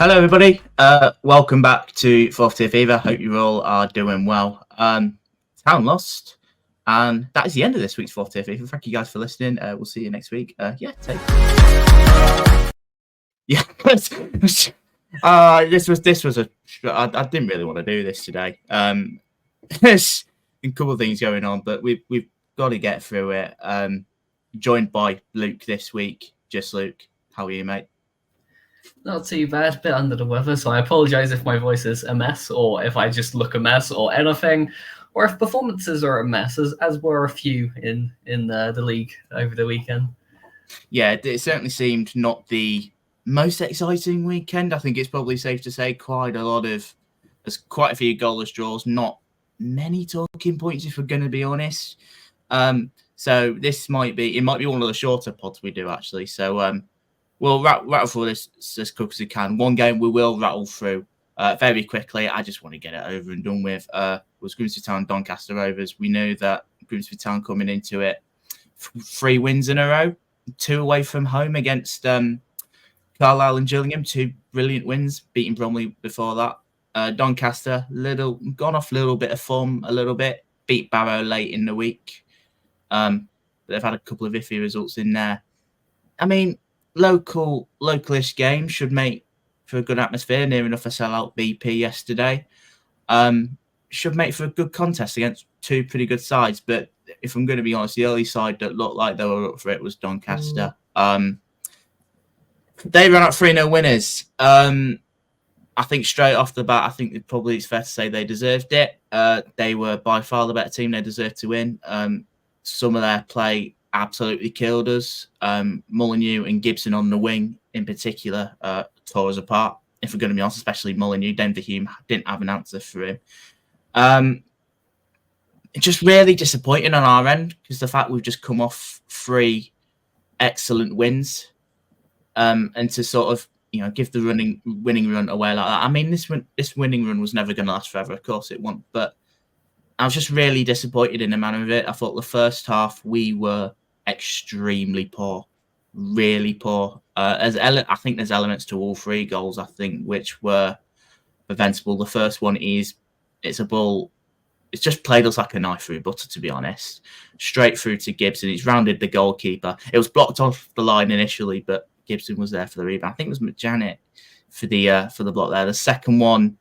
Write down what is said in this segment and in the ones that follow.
Hello, everybody. Welcome back to Fourth Tier Fever. Hope you all are doing well. Town lost, and that is the end of this week's Fourth Tier Fever. Thank you guys for listening. We'll see you next week. This was a. I didn't really want to do this today. There's a couple of things going on, but we've got to get through it. Joined by Luke this week. Just Luke, how are you, mate? Not too bad, a bit under the weather, so I apologise if my voice is a mess, or if I just look a mess, or anything, or if performances are a mess, as were a few in the league over the weekend. Yeah, it certainly seemed not the most exciting weekend. I think it's probably safe to say there's quite a few goalless draws, not many talking points if we're going to be honest. So this might be one of the shorter pods we do actually. So we'll rattle through this as quick as we can. One game we will rattle through very quickly. I just want to get it over and done with. Was Grimsby Town Doncaster Rovers. We knew that Grimsby Town coming into it, 3 wins in a row, 2 away from home against Carlisle and Gillingham, 2 brilliant wins, beating Bromley before that. Doncaster, gone off a little bit of form, beat Barrow late in the week. They've had a couple of iffy results in there. I mean, localish game should make for a good atmosphere, near enough a sellout BP yesterday. Should make for a good contest against 2 pretty good sides. But if I'm going to be honest, the early side that looked like they were up for it was Doncaster. They ran out 3-0 winners. I think straight off the bat, it's fair to say they deserved it. They were by far the better team. They deserved to win. Some of their play absolutely killed us. Molyneux and Gibson on the wing in particular tore us apart. If we're going to be honest, especially Molyneux, Denver Hume didn't have an answer for him. Just really disappointing on our end because the fact we've just come off 3 excellent wins, and to sort of give the winning run away like that. I mean, this winning run was never going to last forever. Of course it won't, but I was just really disappointed in the manner of it. I thought the first half we were extremely poor, really poor. I think there's elements to all 3 goals, which were preventable. The first one it's a ball. It's just played us like a knife through butter, to be honest. Straight through to Gibson. He's rounded the goalkeeper. It was blocked off the line initially, but Gibson was there for the rebound. I think it was McJanet for the block there. The second one,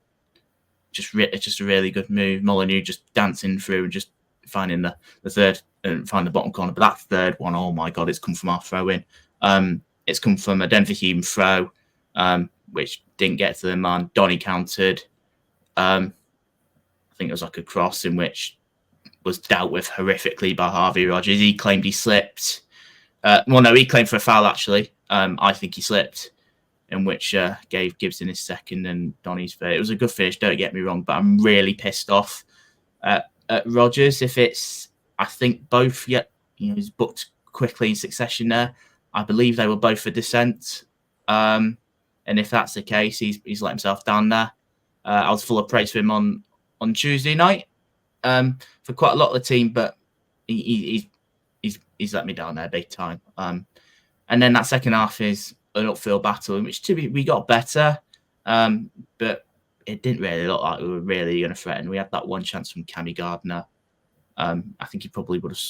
just a really good move. Molyneux just dancing through and just finding the third and find the bottom corner. But that third one, oh my God, it's come from our throw-in. It's come from a Denver Hume throw, which didn't get to the man. Donny countered. I think it was like a cross in which was dealt with horrifically by Harvey Rogers. He claimed he slipped. He claimed for a foul, actually. I think he slipped, in which gave Gibson his second and Donny's third. It was a good finish, don't get me wrong, but I'm really pissed off at Rogers. I think both, he's booked quickly in succession there. I believe they were both for dissent. And if that's the case, he's let himself down there. I was full of praise for him on Tuesday night for quite a lot of the team, but he's let me down there big time. And then that second half is an upfield battle in which we got better, but it didn't really look like we were really going to threaten. We had that one chance from Cammy Gardner. I think he probably would have.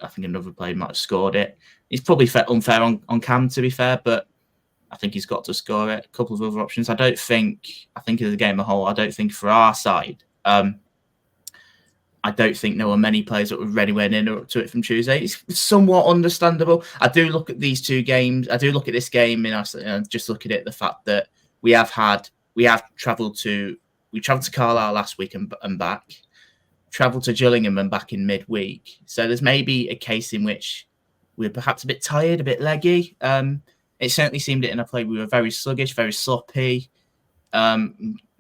I think another player might have scored it. It's probably unfair on Cam, to be fair, but I think he's got to score it. A couple of other options. I think as a game as a whole, I don't think for our side, I don't think there were many players that were anywhere near up to it from Tuesday. It's somewhat understandable. I do look at these 2 games. I do look at this game and just look at it. The fact that we have travelled to Carlisle last week and back, travelled to Gillingham and back in midweek. So there's maybe a case in which we're perhaps a bit tired, a bit leggy. It certainly seemed it in a play. We were very sluggish, very sloppy,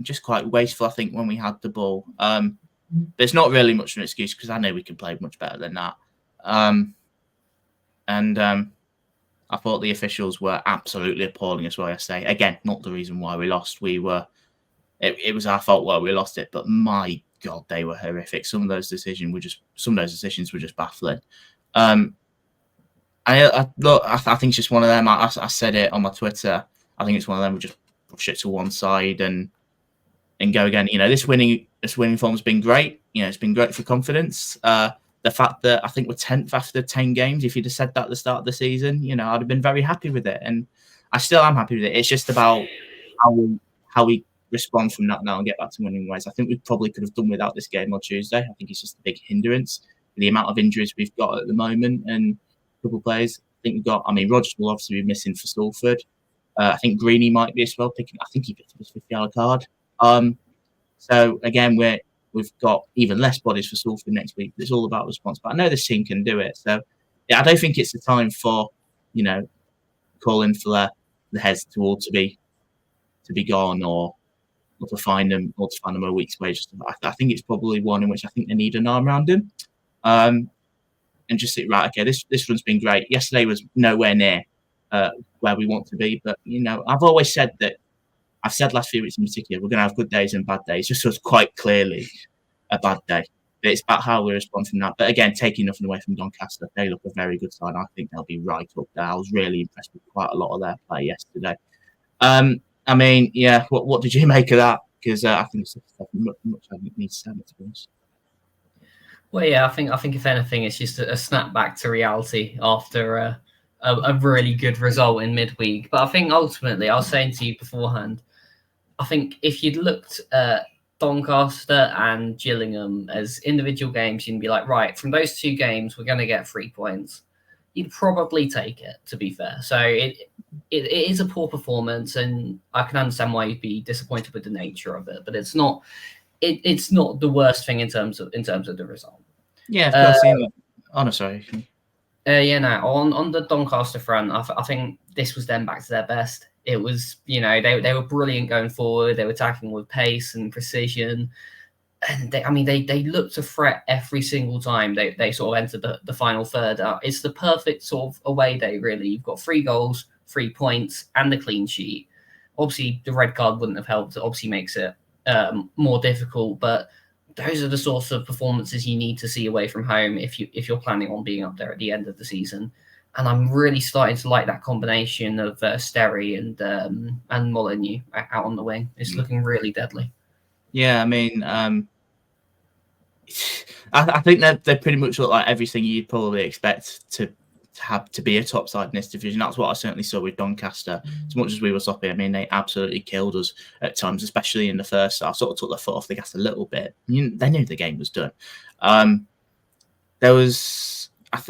just quite wasteful, I think, when we had the ball. There's not really much of an excuse because I know we can play much better than that. I thought the officials were absolutely appalling as well yesterday. Again, not the reason why we lost. It was our fault why we lost it, but my God, they were horrific. Some of those decisions were just baffling. I think it's just one of them. I said it on my Twitter. I think it's one of them. We're just push it to one side and go again. This winning form's been great. It's been great for confidence. The fact that I think we're 10th after 10 games, if you'd have said that at the start of the season, I'd have been very happy with it. And I still am happy with it. It's just about how we respond from that now and get back to winning ways. I think we probably could have done without this game on Tuesday. I think it's just a big hindrance. The amount of injuries we've got at the moment and a couple of players. I think Rodgers will obviously be missing for Salford. I think Greeny might be as well. I think he picked up his 50-yard card. So again, we've got even less bodies for Salford next week. It's all about response. But I know this team can do it. So yeah, I don't think it's the time for calling for the heads to be gone or to find them a week's wage. I think it's probably one in which I think they need an arm around him. And just think, right, okay, this run's been great. Yesterday was nowhere near where we want to be. But, I've always said that, I've said last few weeks in particular, we're going to have good days and bad days. Just was quite clearly a bad day. But it's about how we respond from that. But again, taking nothing away from Doncaster, they look a very good side. I think they'll be right up there. I was really impressed with quite a lot of their play yesterday. What did you make of that? Because I think it's much I need to say it, to be honest. Well, yeah, I think if anything, it's just a snap back to reality after a really good result in midweek. But I think ultimately, I was saying to you beforehand, I think if you'd looked at Doncaster and Gillingham as individual games, you'd be like, right, from those two games, we're going to get 3 points. You'd probably take it, to be fair. So it is a poor performance, and I can understand why you'd be disappointed with the nature of it. But it's not the worst thing in terms of the result. Yeah, of course. No, sorry. On the Doncaster front, I think this was them back to their best. It was, they were brilliant going forward. They were attacking with pace and precision. And they looked to threat every single time they sort of entered the final third. It's the perfect sort of away day, really. You've got 3 goals, 3 points, and the clean sheet. Obviously, the red card wouldn't have helped. It obviously makes it more difficult, but those are the sorts of performances you need to see away from home if you're planning on being up there at the end of the season. And I'm really starting to like that combination of Sterry and Molyneux out on the wing. It's looking really deadly. Yeah, I think that they pretty much look like everything you'd probably expect to have to be a top side in this division. That's what I certainly saw with Doncaster. As much as we were sloppy, they absolutely killed us at times, especially in the first half. Sort of took their foot off the gas a little bit. They knew the game was done. There's a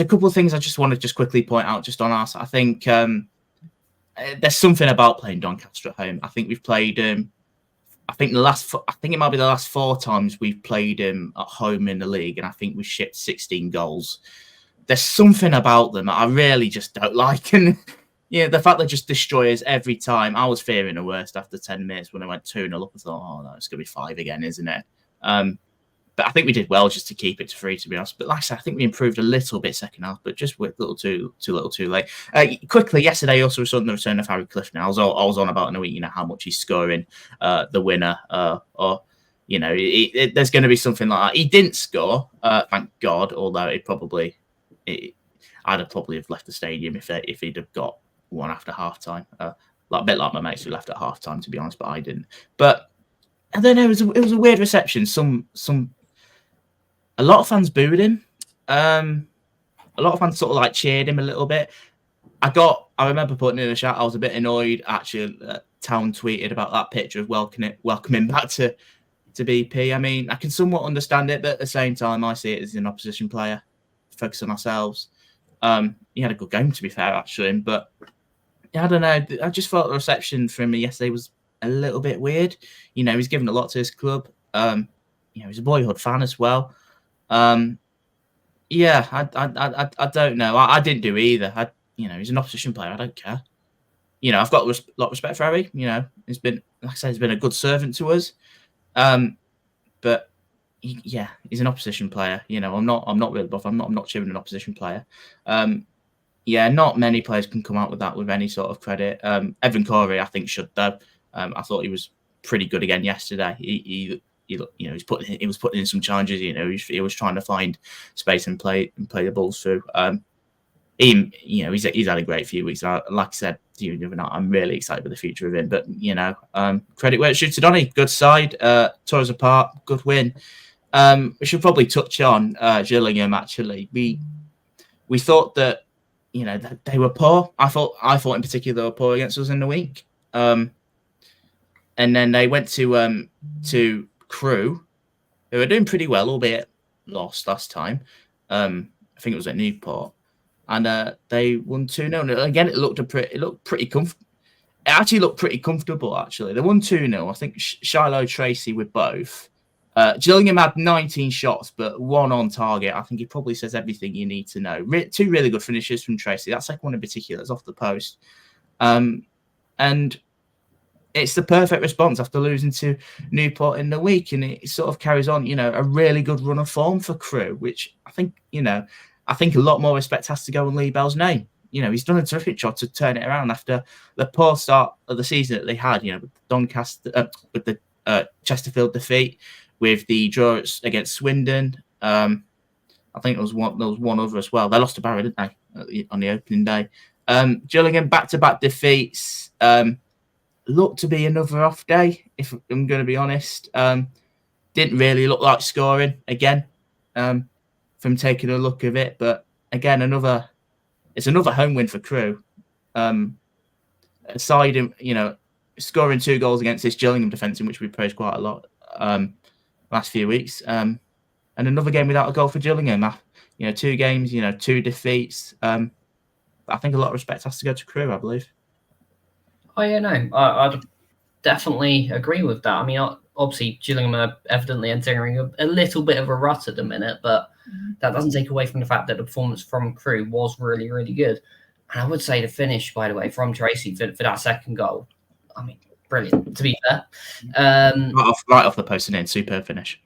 couple of things I just want to just quickly point out just on us. I think there's something about playing Doncaster at home. I think we've played I think it might be the last 4 times we've played him at home in the league, and I think we've shipped 16 goals. There's something about them that I really just don't like, and the fact they just destroy us every time. I was fearing the worst after 10 minutes when I went 2-0 up. I thought, oh no, it's going to be 5 again, isn't it? But I think we did well just to keep it to 3, to be honest. But like I said, I think we improved a little bit second half, but just with too little too late. Quickly, yesterday also saw the return of Harry Cliff. Now I was on about in a week, how much he's scoring the winner, there's going to be something like that. He didn't score, thank God. Although I'd have probably have left the stadium if he'd have got one after half time. A bit like my mates who left at half time, to be honest, but I didn't. But I don't know. It was a weird reception. A lot of fans booed him. A lot of fans sort of cheered him a little bit. I remember putting in a chat. I was a bit annoyed actually. Town tweeted about that picture of welcoming back to BP. I can somewhat understand it, but at the same time, I see it as an opposition player. Focus on ourselves. He had a good game, to be fair, actually. But I don't know. I just felt the reception from him yesterday was a little bit weird. He's given a lot to his club. He's a boyhood fan as well. I don't know. I didn't do either. He's an opposition player. I don't care. I've got a lot of respect for Harry. He's been, like I said, he's been a good servant to us. But he's an opposition player. I'm not really buff. I'm not cheering an opposition player. Not many players can come out with that with any sort of credit. Evan Corey, I think, should though. I thought he was pretty good again yesterday. He was putting in some challenges. He was trying to find space and play the balls through. he's had a great few weeks. Like I said to you the other night, I'm really excited for the future of him. But credit where it should to Donny. Good side, tore us apart, good win. We should probably touch on Gillingham. Actually, we thought that that they were poor. I thought in particular they were poor against us in the week. And then they went to Crewe, who were doing pretty well, albeit lost last time. I think it was at Newport, and they won 2-0. Again, it looked pretty comfortable. It actually looked pretty comfortable. Actually, they won 2-0. I think Shiloh, Tracy with both. Gillingham had 19 shots, but 1 on target. I think it probably says everything you need to know. 2 really good finishes from Tracy. That second one in particular is off the post. And it's the perfect response after losing to Newport in the week. And it sort of carries on, a really good run of form for Crewe, which I think a lot more respect has to go on Lee Bell's name. He's done a terrific job to turn it around after the poor start of the season that they had, with Doncaster, with the Chesterfield defeat, with the draw against Swindon. I think there was one other as well. They lost to Barrow, didn't they, on the opening day? Gillingham back-to-back defeats. Looked to be another off day, if I'm going to be honest. Didn't really look like scoring again from taking a look of it. But again, it's another home win for Crewe. Aside, scoring 2 goals against this Gillingham defence, in which we praised quite a lot last few weeks. And another game without a goal for Gillingham. 2 games, 2 defeats. I think a lot of respect has to go to Crewe, I believe. Oh, yeah, no, I'd definitely agree with that. I mean, obviously, Gillingham are evidently entering a little bit of a rut at the minute, but that doesn't take away from the fact that the performance from Crewe was really, really good. And I would say the finish, by the way, from Tracy for that second goal, I mean, brilliant, to be fair. Right off the post and in, superb finish.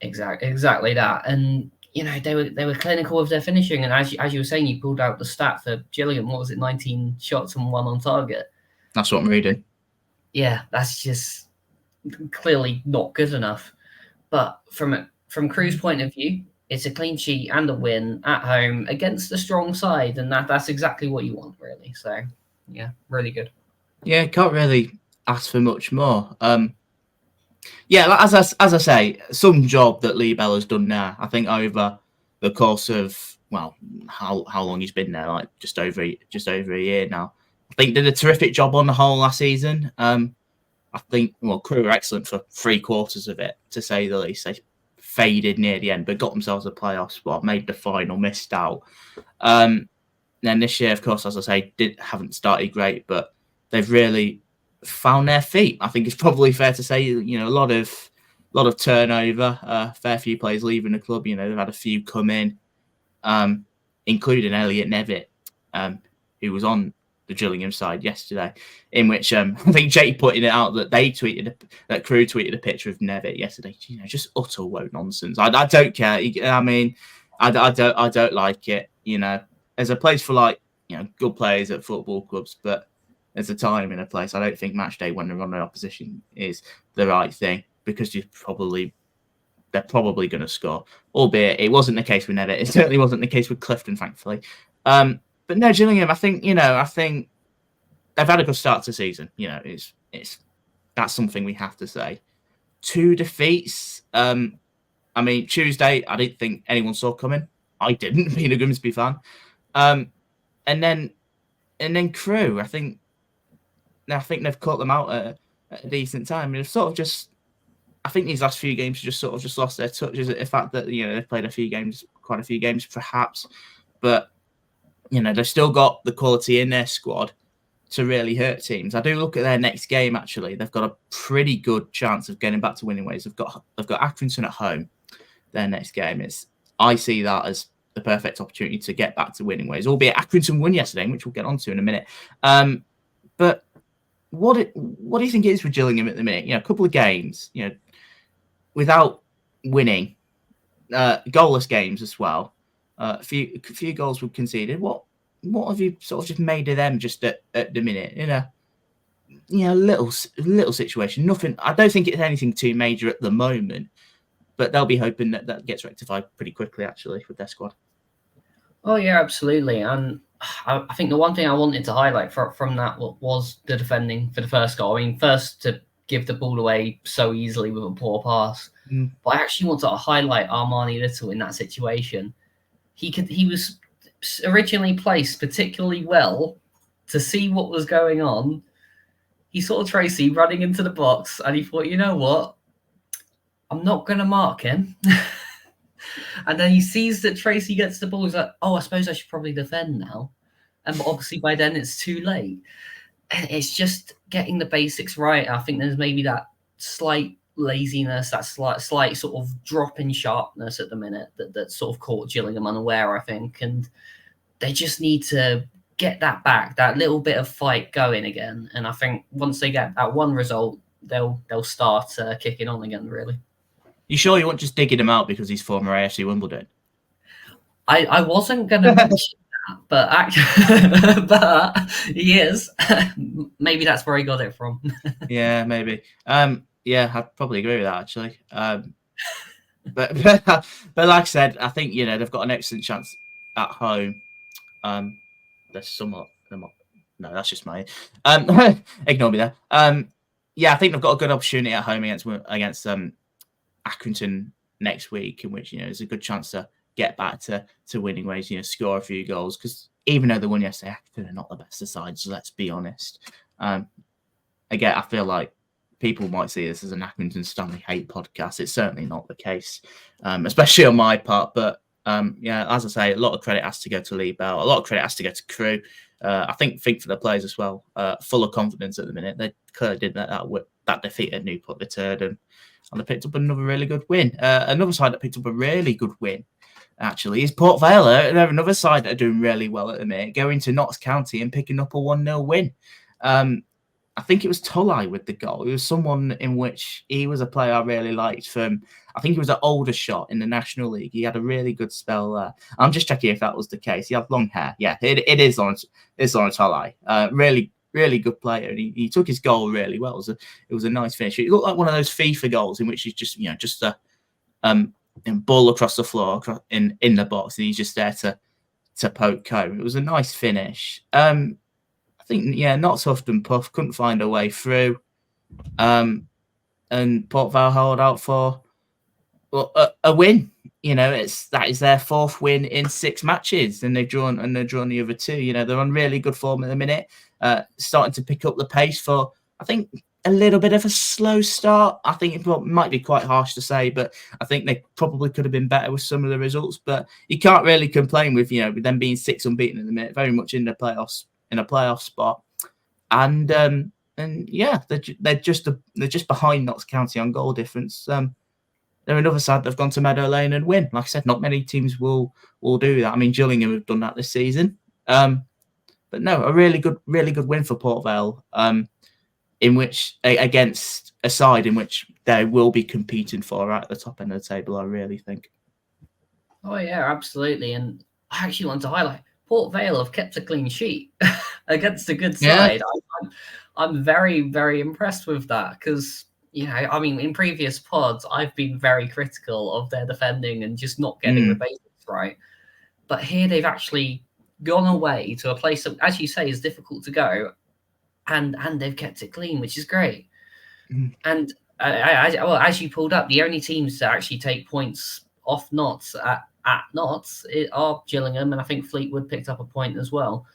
Exactly that. And, they were clinical with their finishing. And as you were saying, you pulled out the stat for Gillingham. What was it, 19 shots and 1 on target? That's what I'm reading. Yeah, that's just clearly not good enough. But from Crewe's point of view, it's a clean sheet and a win at home against a strong side, and that's exactly what you want, really. So, yeah, really good. Yeah, can't really ask for much more. Yeah, as I say, some job that Lee Bell has done now. I think over the course of how long he's been there, like just over a year now. I think did a terrific job on the whole last season. I think Crewe were excellent for 3/4 of it, to say the least. They faded near the end, but got themselves a playoff spot, made the final, missed out. Then this year, of course, as I say, haven't started great, but they've really found their feet. I think it's probably fair to say, a lot of turnover, fair few players leaving the club. They've had a few come in, including Elliot Nevitt, who was on the Gillingham side yesterday, in which I think Jake putting it out that Crewe tweeted a picture of Nevitt yesterday. Just utter woke nonsense. I don't care. I mean, I don't like it. There's a place for good players at football clubs, but there's a time and a place. I don't think match day when they're on the opposition is the right thing, because they're probably going to score. Albeit it wasn't the case with Nevitt. It certainly wasn't the case with Clifton, thankfully. But no, Gillingham, I think they've had a good start to the season. That's something we have to say. 2 defeats. I mean, Tuesday, I didn't think anyone saw coming. I didn't, being a Grimsby fan. And then Crewe, I think they've caught them out at a decent time. They've sort of just, I think these last few games just lost their touch. Is it the fact that they've played quite a few games, perhaps, but they've still got the quality in their squad to really hurt teams. I do look at their next game, actually. They've got a pretty good chance of getting back to winning ways. They've got Accrington at home. Their next game I see that as the perfect opportunity to get back to winning ways, albeit Accrington won yesterday, which we'll get onto in a minute. But what do you think it is with Gillingham at the minute? A couple of games, without winning, goalless games as well. A few goals were conceded. What have you sort of just made of them just at the minute? Little situation. Nothing. I don't think it's anything too major at the moment, but they'll be hoping that gets rectified pretty quickly, actually, with their squad. Oh yeah, absolutely. And I think the one thing I wanted to highlight from that was the defending for the first goal. I mean, first to give the ball away so easily with a poor pass, but I actually want to highlight Armani Little in that situation. He was originally placed particularly well to see what was going on. He saw Tracy running into the box, and he thought, you know what? I'm not going to mark him. And then he sees that Tracy gets the ball. He's like, oh, I suppose I should probably defend now. And obviously by then it's too late. And it's just getting the basics right. I think there's maybe that slight laziness, that slight sort of drop in sharpness at the minute that sort of caught Gillingham unaware, I think. And they just need to get that back, that little bit of fight going again. And I think once they get that one result, they'll start kicking on again, really. You sure you weren't just digging him out because he's former AFC Wimbledon? I wasn't going to mention that, but he is. Maybe that's where he got it from. Yeah, maybe. Yeah, I'd probably agree with that, actually. But like I said, I think, they've got an excellent chance at home. There's somewhat... No, that's just mine. Ignore me there. Yeah, I think they've got a good opportunity at home against Accrington next week, in which there's a good chance to get back to winning ways, score a few goals, because even though they won yesterday, Accrington are not the best of sides, so let's be honest. Again, I feel like people might see this as an Accrington Stanley hate podcast. It's certainly not the case, especially on my part, but yeah, as I say, a lot of credit has to go to Lee Bell, a lot of credit has to go to Crewe. I think for the players as well, full of confidence at the minute. They clearly did that defeat at Newport, the third, and they picked up another really good win. Another side that picked up a really good win, actually, is Port Vale. They're another side that are doing really well at the minute, going to Notts County and picking up a 1-0 win. I think it was Tully with the goal. It was someone in which he was a player I really liked from, I think he was an older shot in the National League. He had a really good spell there. I'm just checking if that was the case. He had long hair. Yeah, it is on Tully. Really good player, and he took his goal really well. It was a nice finish. It looked like one of those FIFA goals in which he's just a ball across the floor in the box, and he's just there to poke home. It was a nice finish. I think not huffed and puffed, couldn't find a way through, and Port Vale held out for a win. That is their fourth win in 6 matches, and they've drawn the other 2. They're on really good form at the minute. Starting to pick up the pace for, I think, a little bit of a slow start. I think it might be quite harsh to say, but I think they probably could have been better with some of the results. But you can't really complain with with them being 6 unbeaten at the minute, very much in the playoffs, in a playoff spot. And yeah, they're just behind Notts County on goal difference. They're another side that've gone to Meadow Lane and win. Like I said, not many teams will do that. I mean, Gillingham have done that this season. But no, a really good win for Port Vale, in which against a side in which they will be competing for at the top end of the table, I really think. Oh yeah, absolutely. And I actually want to highlight Port Vale have kept a clean sheet against a good side. Yeah. I'm very, very impressed with that because, I mean, in previous pods, I've been very critical of their defending and just not getting the basics right. But here they've actually gone away to a place that, as you say, is difficult to go, and they've kept it clean, which is great. And well, as you pulled up, the only teams to actually take points off Notts at Notts are Gillingham, and I think Fleetwood picked up a point as well.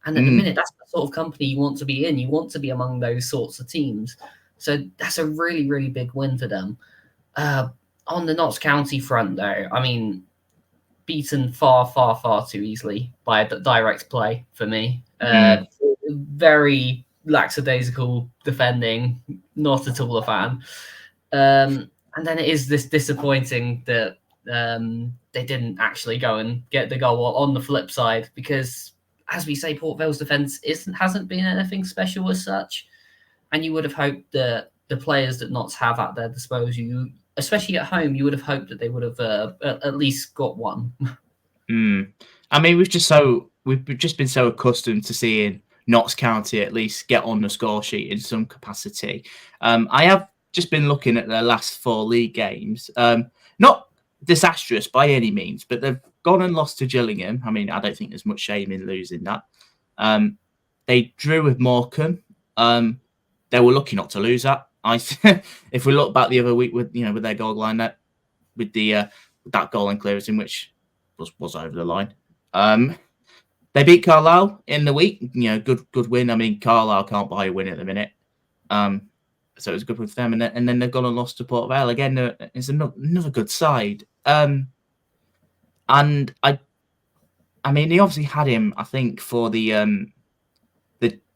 And at the minute, that's the sort of company you want to be in. You want to be among those sorts of teams. So that's a really, really big win for them. On the Notts County front, though, I mean, beaten far, far, far too easily by a direct play for me. Very lackadaisical defending, not at all a fan. And then it is this disappointing that they didn't actually go and get the goal on the flip side because, as we say, Port Vale's defence hasn't been anything special as such. And you would have hoped that the players that Notts have at their disposal, especially at home, you would have hoped that they would have at least got one. I mean, we've just been so accustomed to seeing Notts County at least get on the score sheet in some capacity. I have just been looking at their last 4 league games. Not disastrous by any means, but gone and lost to Gillingham. I mean, I don't think there's much shame in losing that. They drew with Morecambe. They were lucky not to lose that. If we look back the other week with their goal line, that with that goal and clearance in which was over the line. They beat Carlisle in the week. Good win. I mean, Carlisle can't buy a win at the minute. So it was good with them. And then they've gone and lost to Port Vale. Again, it's another good side. And I mean, he obviously had him, I think, for the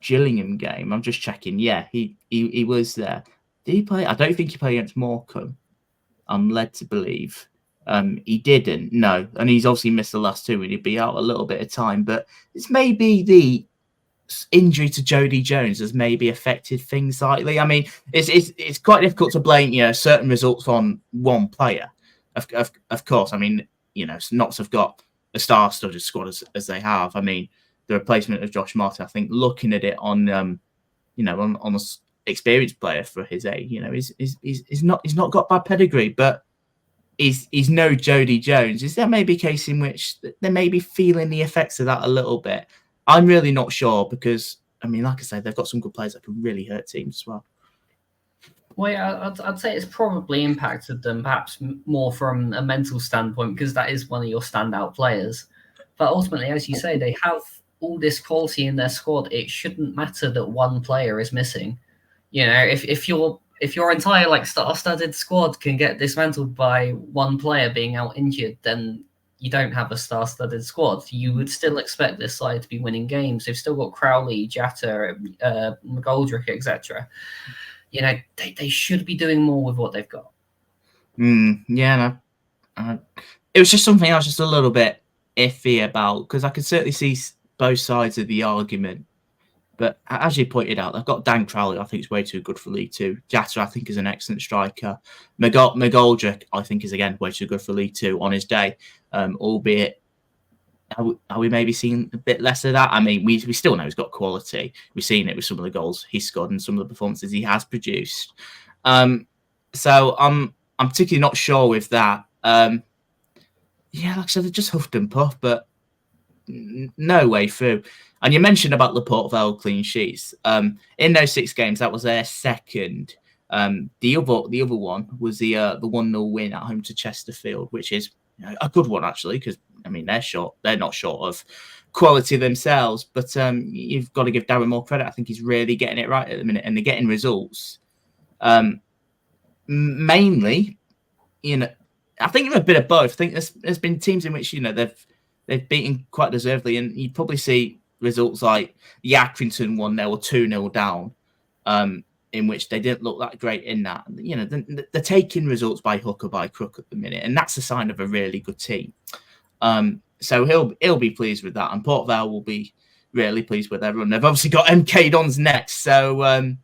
Gillingham game. I'm just checking. Yeah, he was there. Did he play? I don't think he played against Morecambe. I'm led to believe. He didn't, no. And he's obviously missed the last two and he'd be out a little bit of time. But it's maybe the injury to Jody Jones has maybe affected things slightly. I mean, it's quite difficult to blame, certain results on one player. Of course, I mean, Notts have got a star-studded squad as they have. I mean, the replacement of Josh Martin, I think, looking at it on an experienced player for his age, he's not got bad pedigree, but he's no Jody Jones. Is there maybe a case in which they may be feeling the effects of that a little bit? I'm really not sure because, I mean, like I said, they've got some good players that can really hurt teams as well. Well, yeah, I'd say it's probably impacted them perhaps more from a mental standpoint because that is one of your standout players. But ultimately, as you say, they have all this quality in their squad. It shouldn't matter that one player is missing. If your entire star-studded squad can get dismantled by one player being out injured, then you don't have a star-studded squad. You would still expect this side to be winning games. They've still got Crowley, Jatta, McGoldrick, etc. They should be doing more with what they've got. Yeah, no. It was just something I was just a little bit iffy about because I could certainly see both sides of the argument. But as you pointed out, they've got Dan Crowley, I think is way too good for League Two. Jatta, I think, is an excellent striker. McGoldrick, I think, is, again, way too good for League Two on his day, albeit are we maybe seeing a bit less of that? I mean, we still know he's got quality. We've seen it with some of the goals he's scored and some of the performances he has produced. So I'm particularly not sure with that. Like I said, they're just huffed and puffed, but no way through. And you mentioned about the Port Vale clean sheets. In those 6 games, that was their second. The other one was the 1-0 win at home to Chesterfield, which is a good one actually, because I mean they're not short of quality themselves. But you've got to give Darren more credit. I think he's really getting it right at the minute, and they're getting results. Mainly, I think a bit of both. I think there's been teams in which they've beaten quite deservedly, and you probably see results like the Accrington 1-0 or 2-0 down, in which they didn't look that great in that. They're taking results by hook or by crook at the minute, and that's a sign of a really good team. So he'll be pleased with that, and Port Vale will be really pleased with their run. They've obviously got MK Dons next, so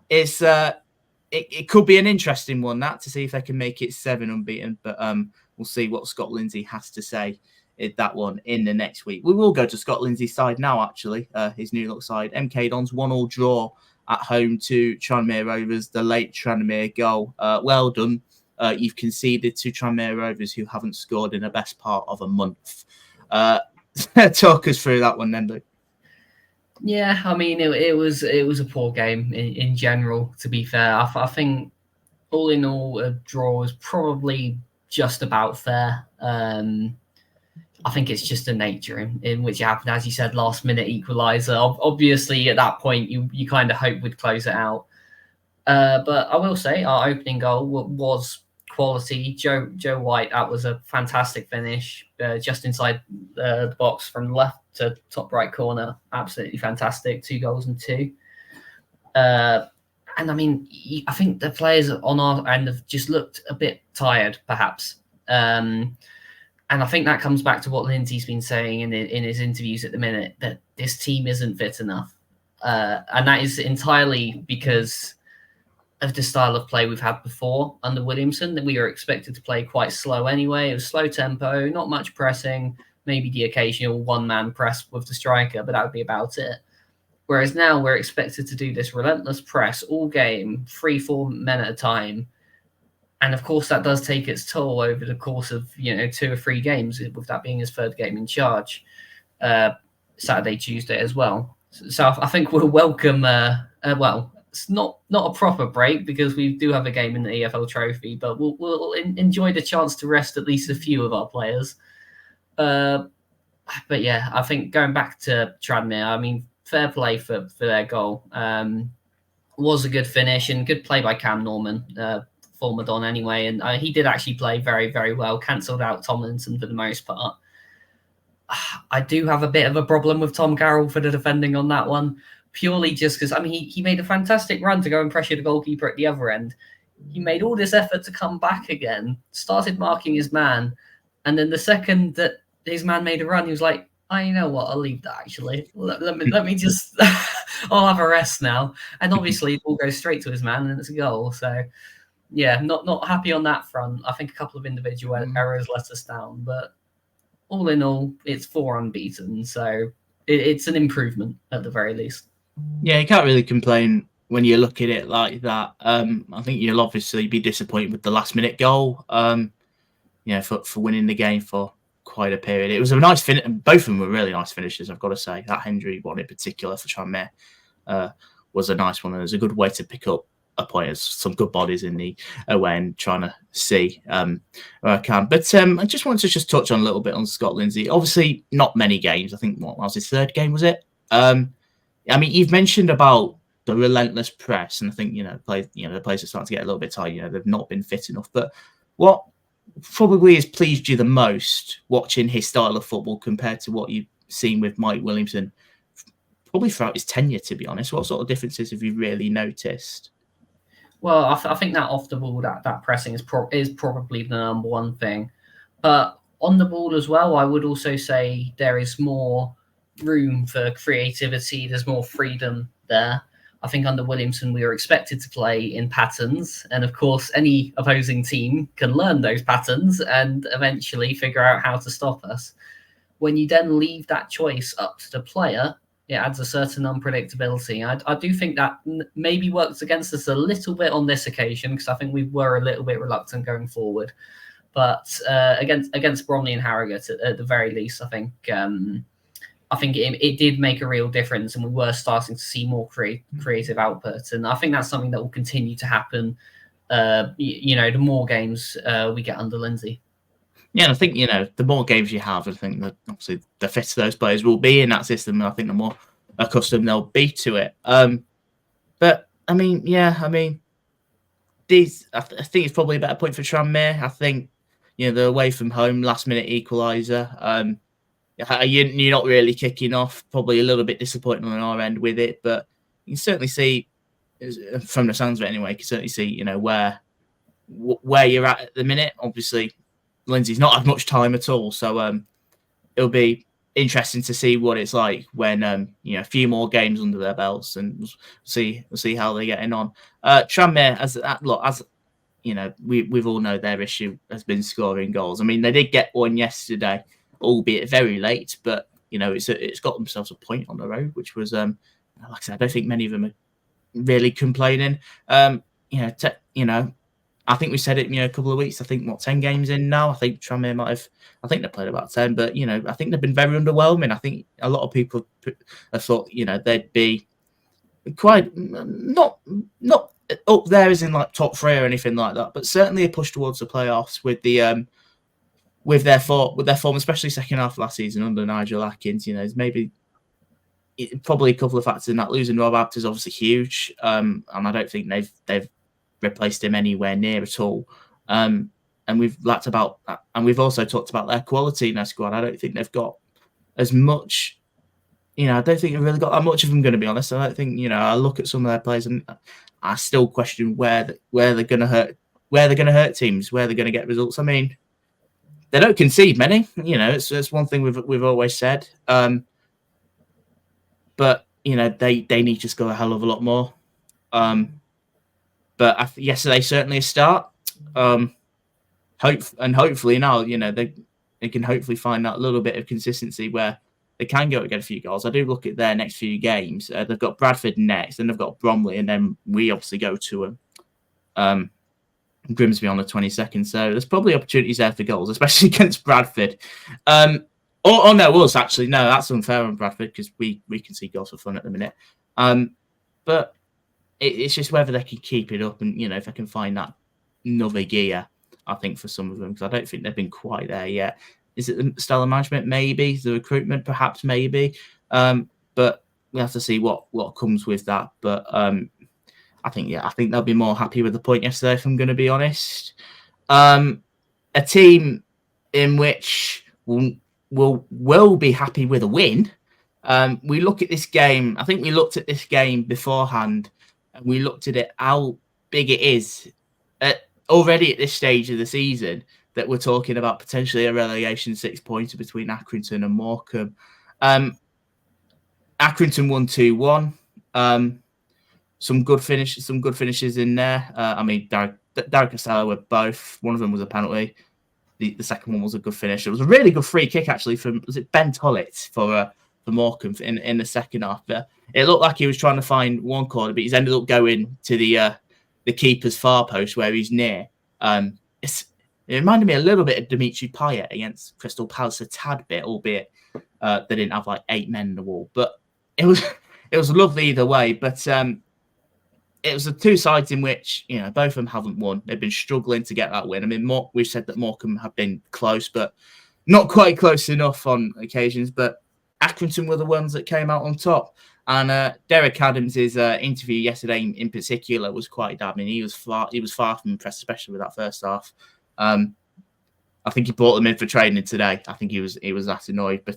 it could be an interesting one to see if they can make it 7 unbeaten. But we'll see what Scott Lindsey has to say that one in the next week. We will go to Scott Lindsey's side now, actually, his new look side. MK Dons 1-1 draw at home to Tranmere Rovers, the late Tranmere goal. Well done. You've conceded to Tranmere Rovers, who haven't scored in the best part of a month. Talk us through that one then, Luke. Yeah, I mean, it was a poor game in general, to be fair. I think all in all, a draw was probably just about fair. I think it's just the nature in which it happened. As you said, last minute equaliser. Obviously, at that point, you kind of hope we'd close it out. But I will say our opening goal was quality. Joe White, that was a fantastic finish, just inside the box from left to top right corner. Absolutely fantastic. 2 goals and 2. And I mean, I think the players on our end have just looked a bit tired, perhaps. And I think that comes back to what Lindsey's been saying in his interviews at the minute, that this team isn't fit enough. And that is entirely because of the style of play we've had before under Williamson, that we were expected to play quite slow anyway. It was slow tempo, not much pressing, maybe the occasional one-man press with the striker, but that would be about it. Whereas now we're expected to do this relentless press all game, 3-4 men at a time, And of course, that does take its toll over the course of 2 or 3 games, with that being his 3rd game in charge, Saturday, Tuesday as well. So I think we'll welcome. Well, it's not a proper break because we do have a game in the EFL Trophy, but we'll enjoy the chance to rest at least a few of our players. But yeah, I think going back to Tranmere, I mean, fair play for their goal. Was a good finish and good play by Cam Norman. Former Don anyway, and he did actually play very, very well, cancelled out Tomlinson for the most part. I do have a bit of a problem with Tom Carroll for the defending on that one, purely just because, I mean, he made a fantastic run to go and pressure the goalkeeper at the other end. He made all this effort to come back again, started marking his man, and then the second that his man made a run, he was like, you know what, I'll leave that actually. Let me just, I'll have a rest now. And obviously, the ball goes straight to his man and it's a goal, so... Yeah, not happy on that front. I think a couple of individual errors let us down, but all in all, it's 4 unbeaten, so it's an improvement at the very least. Yeah, you can't really complain when you look at it like that. I think you'll obviously be disappointed with the last-minute goal. For winning the game for quite a period. It was a nice finish. Both of them were really nice finishes, I've got to say. That Hendry one in particular for Tranmere was a nice one, and it was a good way to pick up a point. There's some good bodies in the away and trying to see where I can. But I just wanted to just touch on a little bit on Scott Lindsey. Obviously, not many games. I think what was his 3rd game, was it? I mean, you've mentioned about the relentless press, and I think the players are starting to get a little bit tired. They've not been fit enough. But what probably has pleased you the most watching his style of football compared to what you've seen with Mike Williamson, probably throughout his tenure, to be honest? What sort of differences have you really noticed? Well, I think that off the ball, that pressing is probably the number one thing. But on the ball as well, I would also say there is more room for creativity. There's more freedom there. I think under Williamson, we were expected to play in patterns. And of course, any opposing team can learn those patterns and eventually figure out how to stop us. When you then leave that choice up to the player, it adds a certain unpredictability. I do think that maybe works against us a little bit on this occasion, because I think we were a little bit reluctant going forward. But against Bromley and Harrogate, at the very least, I think it did make a real difference, and we were starting to see more creative output. And I think that's something that will continue to happen. The more games we get under Lindsey. Yeah, and I think, the more games you have, I think that obviously the fitter those players will be in that system, and I think the more accustomed they'll be to it. But, I mean, I think it's probably a better point for Tranmere. I think, they're away from home, last-minute equaliser. You're not really kicking off, probably a little bit disappointing on our end with it, but you can certainly see, from the sounds of it anyway, you can certainly see, where you're at the minute. Obviously, Lindsey's not had much time at all, so it'll be interesting to see what it's like when a few more games under their belts, and we'll see how they're getting on. Tranmere, as we've all know their issue has been scoring goals. I mean, they did get one yesterday, albeit very late, but it's got themselves a point on the road, which was like I said, I don't think many of them are really complaining. I think we said it, a couple of weeks. I think 10 games in now. I think Tranmere might have. I think they played about 10, but I think they've been very underwhelming. I think a lot of people have thought they'd be quite not up there as in like top 3 or anything like that, but certainly a push towards the playoffs with the with their form, especially second half last season under Nigel Atkins. Maybe probably a couple of factors in that. Losing Rob Abt is obviously huge, and I don't think they've replaced him anywhere near at all. And we've lacked about that. And we've also talked about their quality in their squad. I don't think they've got as much, I don't think they've really got that much of them, going to be honest. I don't think, I look at some of their players and I still question where they're going to hurt teams, where they're going to get results. I mean, they don't concede many, it's one thing we've always said. But, they need to score a hell of a lot more. But yesterday certainly a start. Hopefully now, they can hopefully find that little bit of consistency where they can go and get a few goals. I do look at their next few games. They've got Bradford next, then they've got Bromley, and then we obviously go to them. Grimsby on the 22nd. So there's probably opportunities there for goals, especially against Bradford. No, that's unfair on Bradford because we can see goals for fun at the minute. But it's just whether they can keep it up and, if they can find that another gear, I think, for some of them, because I don't think they've been quite there yet. Is it the style of management? Maybe. The recruitment? Perhaps, maybe. But we have to see what comes with that. But I think they'll be more happy with the point yesterday, if I'm going to be honest. A team in which will be happy with a win. We look at this game. I think we looked at this game beforehand, and we looked at it how big it is already at this stage of the season that we're talking about potentially a relegation 6-pointer between Accrington and Morecambe. Accrington won 2-1. Some good finishes in there. Derek Costello were both. One of them was a penalty. The second one was a good finish. It was a really good free kick, actually, from Ben Tollett for Morecambe in the second half. It looked like he was trying to find one corner, but he's ended up going to the keeper's far post where he's near. It reminded me a little bit of Dimitri Payet against Crystal Palace, a tad bit, albeit they didn't have like 8 men in the wall. But it was lovely either way. But it was the two sides in which, both of them haven't won. They've been struggling to get that win. I mean, we've said that Morecambe have been close, but not quite close enough on occasions. But Accrington were the ones that came out on top. And Derek Adams' interview yesterday in particular was quite damning. He was far from impressed, especially with that first half. I think he brought them in for training today. I think he was that annoyed. But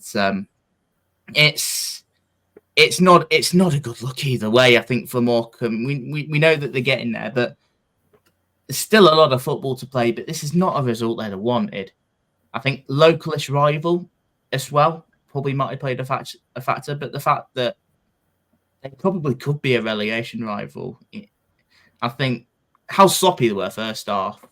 it's not a good look either way, I think, for Morecambe. We know that they're getting there, but there's still a lot of football to play, but this is not a result they'd have wanted. I think localish rival as well probably might have played a factor, but the fact that they probably could be a relegation rival, I think how sloppy they were first half.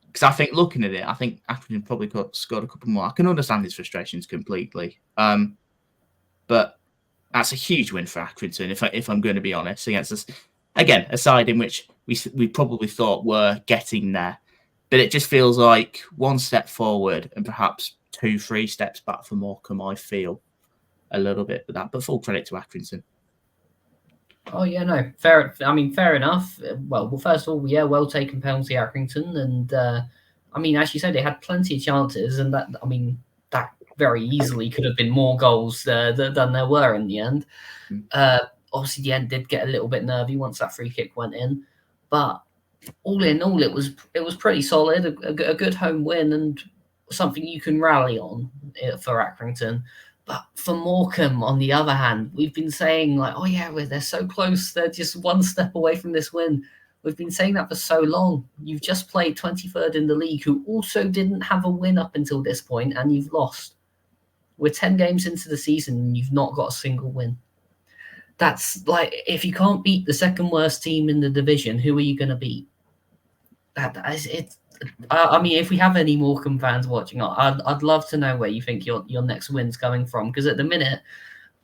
Because I think looking at it, I think Accrington probably could have scored a couple more. I can understand his frustrations completely. But that's a huge win for Accrington, if I'm going to be honest, against us. Again, a side in which we probably thought were getting there. But it just feels like one step forward and perhaps 2-3 steps back for Morecambe, I feel, a little bit with that. But full credit to Accrington. Oh, yeah, no, fair. I mean, fair enough. Well, first of all, yeah, well taken penalty, Accrington. And, as you said, they had plenty of chances. And that very easily could have been more goals than there were in the end. Obviously, the end did get a little bit nervy once that free kick went in. But all in all, it was pretty solid, a good home win and something you can rally on for Accrington. But for Morecambe, on the other hand, we've been saying, like, oh, yeah, they're so close. They're just one step away from this win. We've been saying that for so long. You've just played 23rd in the league, who also didn't have a win up until this point, and you've lost. We're 10 games into the season, and you've not got a single win. That's like, if you can't beat the second worst team in the division, who are you going to beat? That is it. If we have any Morecambe fans watching, I'd love to know where you think your next win's coming from, because at the minute,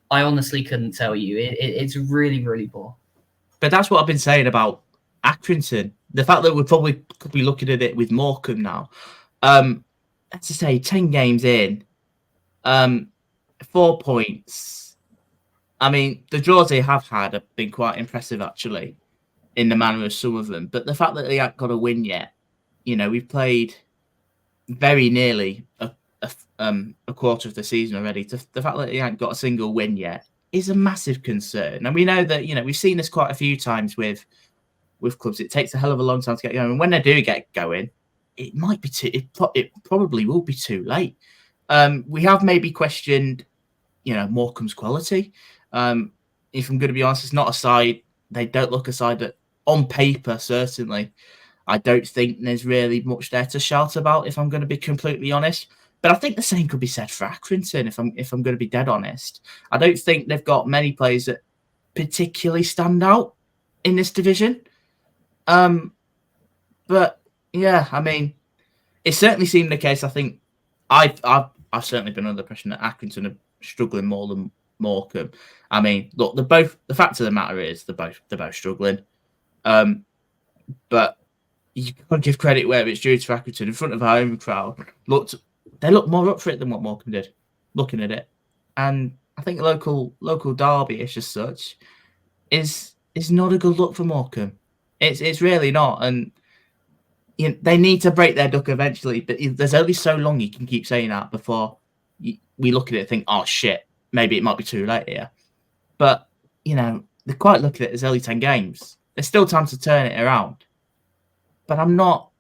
I honestly couldn't tell you. It's really, really poor. But that's what I've been saying about Accrington. The fact that we probably could be looking at it with Morecambe now. Let's just say 10 games in, 4 points. I mean, the draws they have had have been quite impressive, actually, in the manner of some of them. But the fact that they haven't got a win yet, we've played very nearly a quarter of the season already. The fact that they haven't got a single win yet is a massive concern. And we know that, we've seen this quite a few times with clubs. It takes a hell of a long time to get going. And when they do get going, it might be it probably will be too late. We have maybe questioned, Morecambe's quality. If I'm going to be honest, it's not a side. They don't look a side that, on paper, certainly, I don't think there's really much there to shout about, if I'm going to be completely honest. But I think the same could be said for Accrington, if I'm going to be dead honest. I don't think they've got many players that particularly stand out in this division. But yeah, it certainly seemed the case. I think I've certainly been under the impression that Accrington are struggling more than Morecambe. Look, the fact of the matter is they're both struggling. But you've got to give credit where it's due to Accrington in front of a home crowd. They looked more up for it than what Morecambe did, looking at it. And I think local derby-ish as such is not a good look for Morecambe. It's really not. And they need to break their duck eventually, but there's only so long you can keep saying that before we look at it and think, oh shit, maybe it might be too late here. But they're quite lucky that there's only 10 games. There's still time to turn it around. But I'm not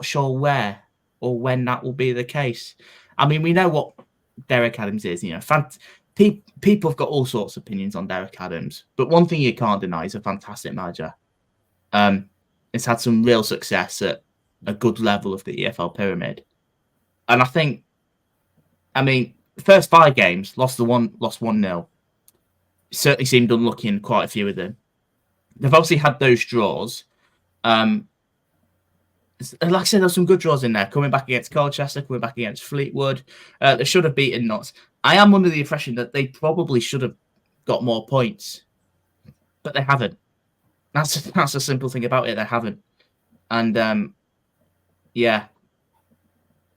sure where or when that will be the case. I mean, we know what Derek Adams is. People have got all sorts of opinions on Derek Adams, but one thing you can't deny is a fantastic manager. It's had some real success at a good level of the EFL pyramid, and the first 5 games lost 1-0. Certainly seemed unlucky in quite a few of them. They've obviously had those draws. Like I said, there's some good draws in there. Coming back against Colchester, coming back against Fleetwood. They should have beaten Notts. I am under the impression that they probably should have got more points, but they haven't. That's a simple thing about it. They haven't. And yeah.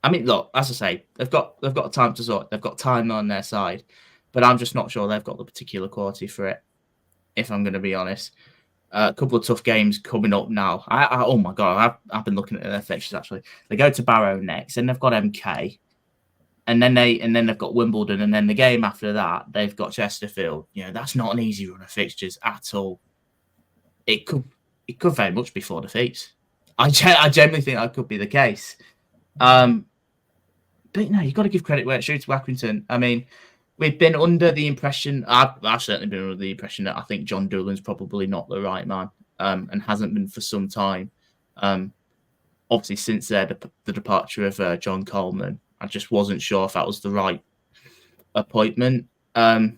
I mean, look, as I say, they've got time to sort. They've got time on their side, but I'm just not sure they've got the particular quality for it, if I'm going to be honest. A couple of tough games coming up now. Oh my god, I've been looking at their fixtures actually. They go to Barrow next, and they've got MK, and then they've got Wimbledon, and then the game after that they've got Chesterfield. That's not an easy run of fixtures at all. It could very much be 4 defeats. I genuinely think that could be the case. But you've got to give credit where it's due to Accrington. I mean, we've been under the impression, I've certainly been under the impression that I think John Doolan's probably not the right man, and hasn't been for some time. Obviously, since the departure of John Coleman, I just wasn't sure if that was the right appointment. The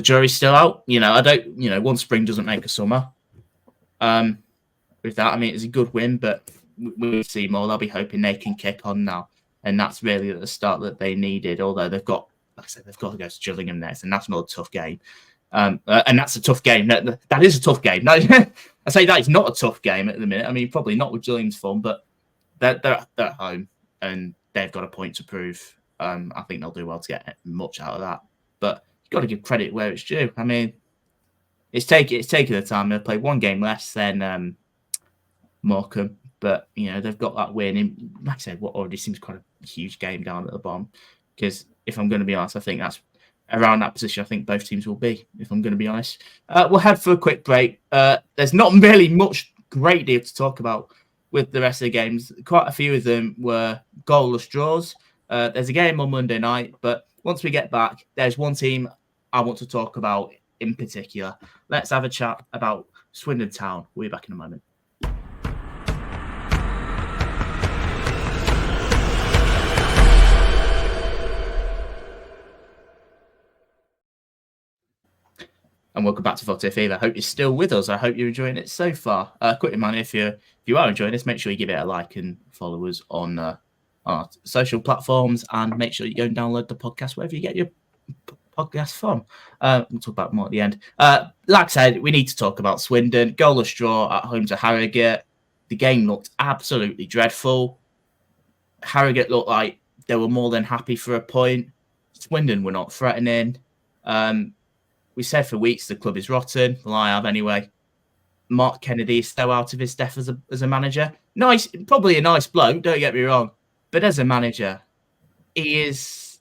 jury's still out. One spring doesn't make a summer. With that, I mean, it's a good win, but we'll see more. They'll be hoping they can kick on now. And that's really the start that they needed, although they've got to go to Gillingham next, and that's not a tough game. And that's a tough game. That is a tough game. I say that is not a tough game at the minute. I mean, probably not with Gillingham's form, but they're at home and they've got a point to prove. I think they'll do well to get much out of that. But you've got to give credit where it's due. I mean, it's taking the time. They've played 1 game less than Morecambe, but they've got that win in, like I said, what already seems quite a huge game down at the bottom. Because if I'm going to be honest, I think that's around that position. I think both teams will be, if I'm going to be honest. We'll head for a quick break. There's not really much great deal to talk about with the rest of the games. Quite a few of them were goalless draws. There's a game on Monday night, but once we get back, there's one team I want to talk about in particular. Let's have a chat about Swindon Town. We'll be back in a moment. And welcome back to Vote Fever. I hope you're still with us. I hope you're enjoying it so far. Quick reminder, if you are enjoying this, make sure you give it a like and follow us on our social platforms, and make sure you go and download the podcast wherever you get your podcast from. We'll talk about more at the end. Like I said, we need to talk about Swindon. Goalless draw at home to Harrogate. The game looked absolutely dreadful. Harrogate looked like they were more than happy for a point. Swindon were not threatening. We said for weeks the club is rotten. Well, I have anyway. Mark Kennedy is so out of his depth as a manager. Nice, probably a nice bloke, don't get me wrong. But as a manager, he's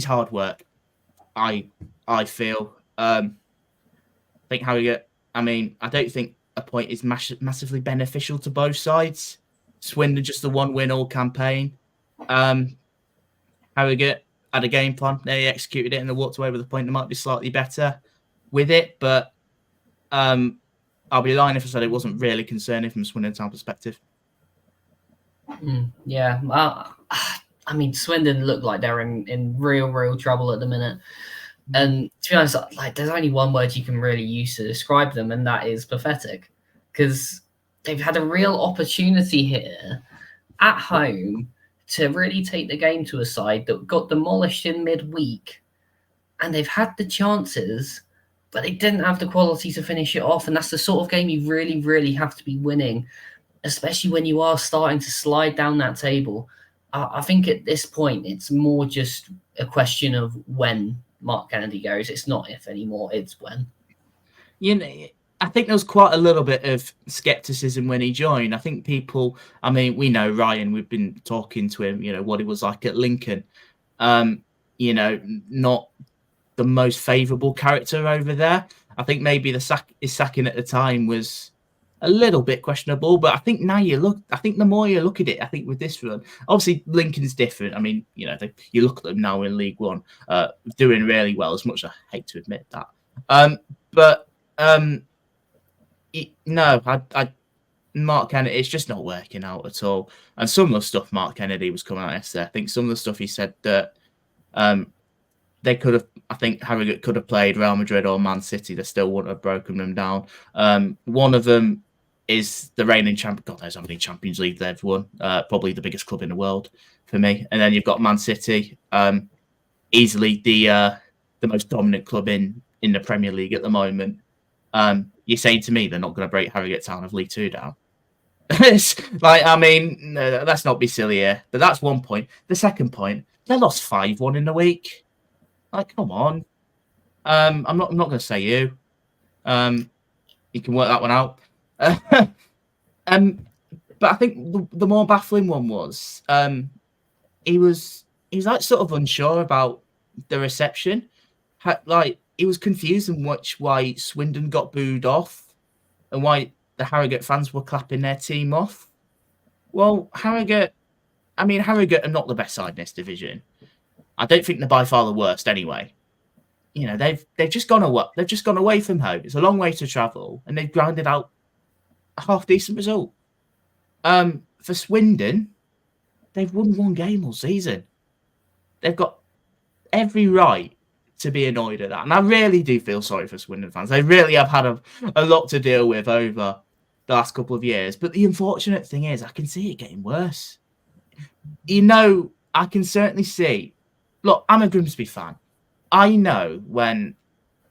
hard work. I feel. I think Harrogate, I don't think a point is massively beneficial to both sides. Swindon just the 1 win all campaign. Harrogate had a game plan. They executed it and they walked away with a point that might be slightly better with it. But I'll be lying if I said it wasn't really concerning from a Swindon Town perspective. Yeah. Swindon look like they're in real trouble at the minute. And to be honest, there's only one word you can really use to describe them, and that is pathetic. Because they've had a real opportunity here at home to really take the game to a side that got demolished in midweek. And they've had the chances, but they didn't have the quality to finish it off. And that's the sort of game you really, really have to be winning especially when you are starting to slide down that table. I think at this point, it's more just a question of when Mark Kennedy goes. It's not if anymore, it's when. You know, I think there was quite a little bit of skepticism when he joined. I think people, I mean, we know Ryan, we've been talking to him, you know, what he was like at Lincoln. You know, not the most favourable character over there. I think maybe his sacking at the time was a little bit questionable, but I think now I think the more you look at it, I think with this run, obviously Lincoln's different. I mean, you know, you look at them now in League One, doing really well, as much as I hate to admit that. No, Mark Kennedy, it's just not working out at all. And some of the stuff Mark Kennedy was coming out yesterday, I think some of the stuff he said that they could have, I think Harrogate could have played Real Madrid or Man City, they still wouldn't have broken them down. One of them is the reigning champion. God knows how many Champions League they've won. Probably the biggest club in the world for me. And then you've got Man City, easily the most dominant club in the Premier League at the moment. You're saying to me they're not going to break Harrogate Town of League Two down? It's like, I mean, no, let's not be silly here. But that's one point. The second point, they lost 5-1 in the week. Like, come on. I'm not going to say you. You can work that one out. But I think the more baffling one was he was like sort of unsure about the reception. Like, he was confused in why Swindon got booed off and why the Harrogate fans were clapping their team off. Well, Harrogate are not the best side in this division. I don't think they're by far the worst anyway. You know, they've just gone away. They've just gone away from home. It's a long way to travel, and they've grinded out a half decent result. For Swindon, they've won one game all season. They've got every right to be annoyed at that. And I really do feel sorry for Swindon fans. They really have had a lot to deal with over the last couple of years. But the unfortunate thing is I can see it getting worse. You know, I can certainly see. Look, I'm a Grimsby fan. I know when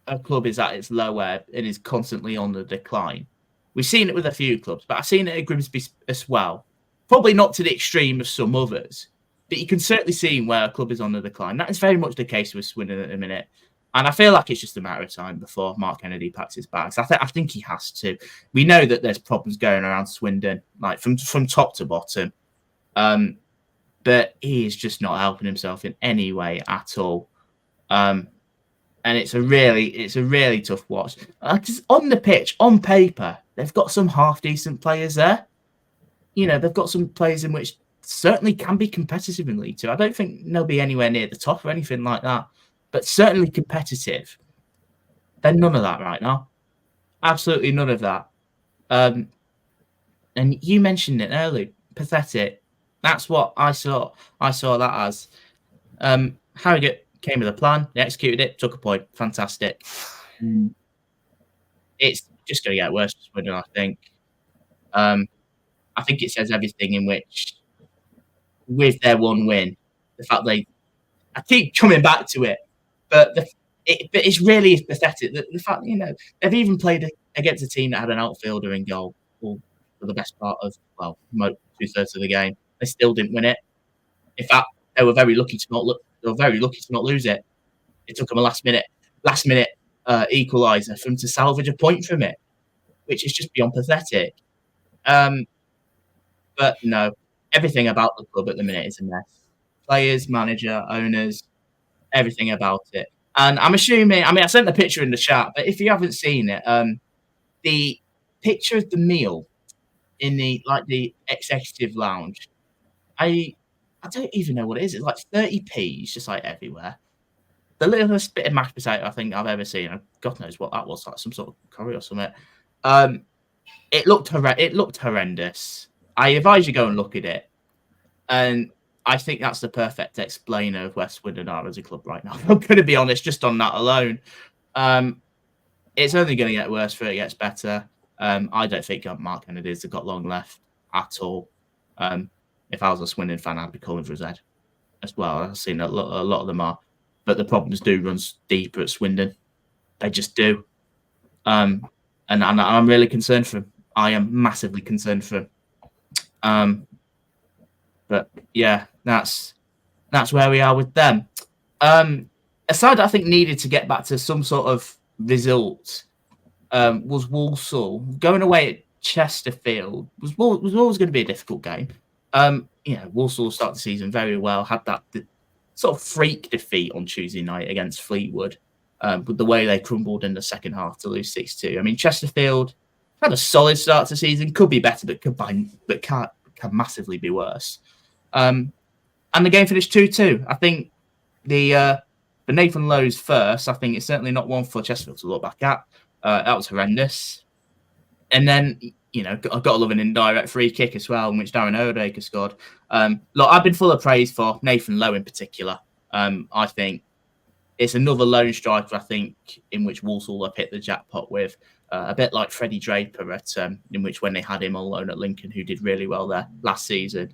a club is at its low ebb and is constantly on the decline. We've seen it with a few clubs, but I've seen it at Grimsby as well. Probably not to the extreme of some others. But you can certainly see where a club is on the decline. That is very much the case with Swindon at the minute. And I feel like it's just a matter of time before Mark Kennedy packs his bags. I think he has to. We know that there's problems going around Swindon, like from top to bottom. But he is just not helping himself in any way at all. And it's a really tough watch. On the pitch, on paper, they've got some half decent players there. You know, they've got some players in which certainly can be competitive in League Two. I don't think they'll be anywhere near the top or anything like that, but certainly competitive. They're none of that right now. Absolutely none of that. And you mentioned it earlier. Pathetic. That's what I saw that as. Harrogate came with a plan. They executed it. Took a point. Fantastic. It's just going to get worse for Swindon, I think. I think it says everything in which, with their one win, the fact I keep coming back to it, but it's really pathetic. The fact, you know, they've even played against a team that had an outfielder in goal for the best part of, 2/3 of the game. They still didn't win it. In fact, they were very lucky to not lose it. It took them a last minute equaliser for them to salvage a point from it, which is just beyond pathetic. But no, everything about the club at the minute is a mess. Players, manager, owners, everything about it. And I'm assuming, I sent the picture in the chat, but if you haven't seen it, the picture of the meal in the executive lounge, I don't even know what it is. It's like 30p, just like everywhere. The littlest bit of mashed potato I think I've ever seen. God knows what that was, like some sort of curry or something. It looked horrendous. I advise you go and look at it. And I think that's the perfect explainer of where Swindon are as a club right now. I'm going to be honest, just on that alone. It's only going to get worse before it gets better. I don't think Mark Kennedy's got long left at all. If I was a Swindon fan, I'd be calling for his head as well. I've seen a lot of them are. But the problems do run deeper at Swindon. They just do. And I'm really concerned for him. I am massively concerned for him. But yeah, that's where we are with them. A side that I think needed to get back to some sort of result was Walsall. Going away at Chesterfield was always going to be a difficult game. Walsall started the season very well, had that sort of freak defeat on Tuesday night against Fleetwood, with the way they crumbled in the second half to lose 6-2. I mean, Chesterfield had a solid start to the season, could be better, but can massively be worse. And the game finished 2-2. I think the Nathan Lowe's first, I think it's certainly not one for Chesterfield to look back at. That was horrendous. And then, I've got to love an indirect free kick as well, in which Darren Odeaker scored. Look, I've been full of praise for Nathan Lowe in particular. I think it's another lone striker, I think, in which Walsall have hit the jackpot with. A bit like Freddie Draper, in which when they had him on loan at Lincoln, who did really well there last season.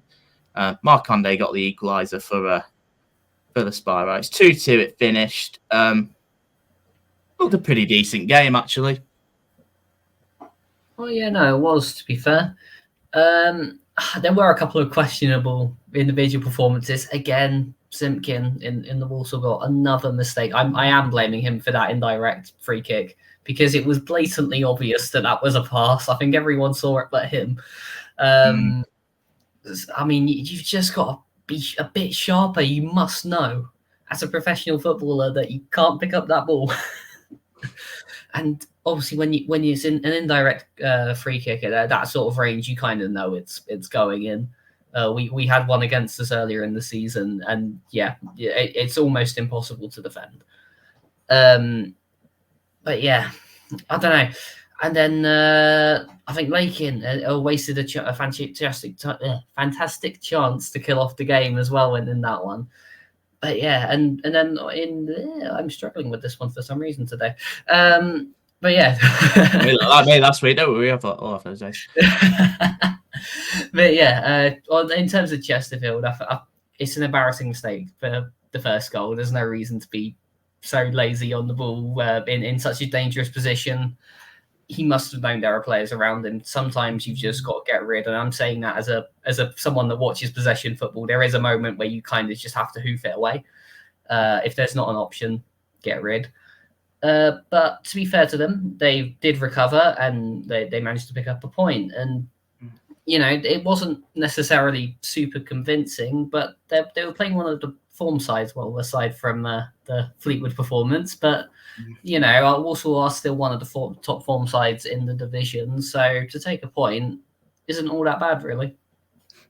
Mark Conde got the equaliser for the Spiros. 2-2 it finished. Looked a pretty decent game, actually. Oh, yeah, no, it was, to be fair. There were a couple of questionable individual performances. Again, Simpkin in the Walsall goal, another mistake. I am blaming him for that indirect free kick because it was blatantly obvious that was a pass. I think everyone saw it but him. I mean, you've just got to be a bit sharper. You must know, as a professional footballer, that you can't pick up that ball. And obviously, when it's in an indirect free kick at that sort of range, you kind of know it's going in. We had one against us earlier in the season, and it's almost impossible to defend. But yeah, I don't know. And then I think Lakin wasted a fantastic chance to kill off the game as well in that one. But yeah, and then I'm struggling with this one for some reason today. But yeah, like me last week, don't we? I've got all of those days. But yeah, in terms of Chesterfield, it's an embarrassing mistake for the first goal. There's no reason to be so lazy on the ball in such a dangerous position. He must have known there are players around him. Sometimes you've just got to get rid. And I'm saying that as a someone that watches possession football, there is a moment where you kind of just have to hoof it away. If there's not an option, get rid. But to be fair to them, they did recover and they managed to pick up a point. And, it wasn't necessarily super convincing, but they were playing one of the form sides, well, aside from the Fleetwood performance. But, Walsall are still one of the top form sides in the division. So to take a point isn't all that bad, really.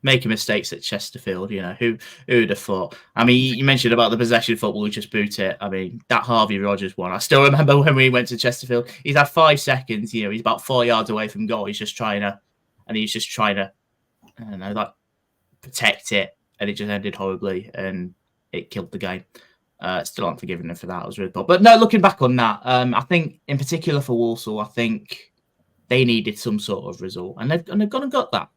Making mistakes at Chesterfield, who would have thought? I mean, you mentioned about the possession football, we just boot it. I mean, that Harvey Rogers one, I still remember when we went to Chesterfield, he's had 5 seconds, he's about 4 yards away from goal. He's just trying to, I don't know, protect it, and it just ended horribly, and it killed the game. Still aren't forgiving him for that. I was really thought. But no, looking back on that, I think in particular for Walsall, I think they needed some sort of result, and they've gone and got that.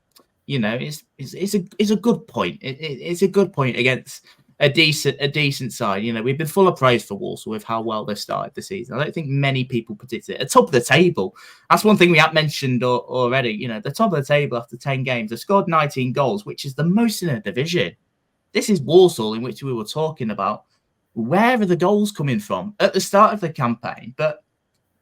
It's a good point. It's a good point against a decent side. We've been full of praise for Walsall with how well they started the season. I don't think many people predicted it. At top of the table, that's one thing we have mentioned already. The top of the table after 10 games, they scored 19 goals, which is the most in a division. This is Walsall, in which we were talking about. Where are the goals coming from at the start of the campaign? But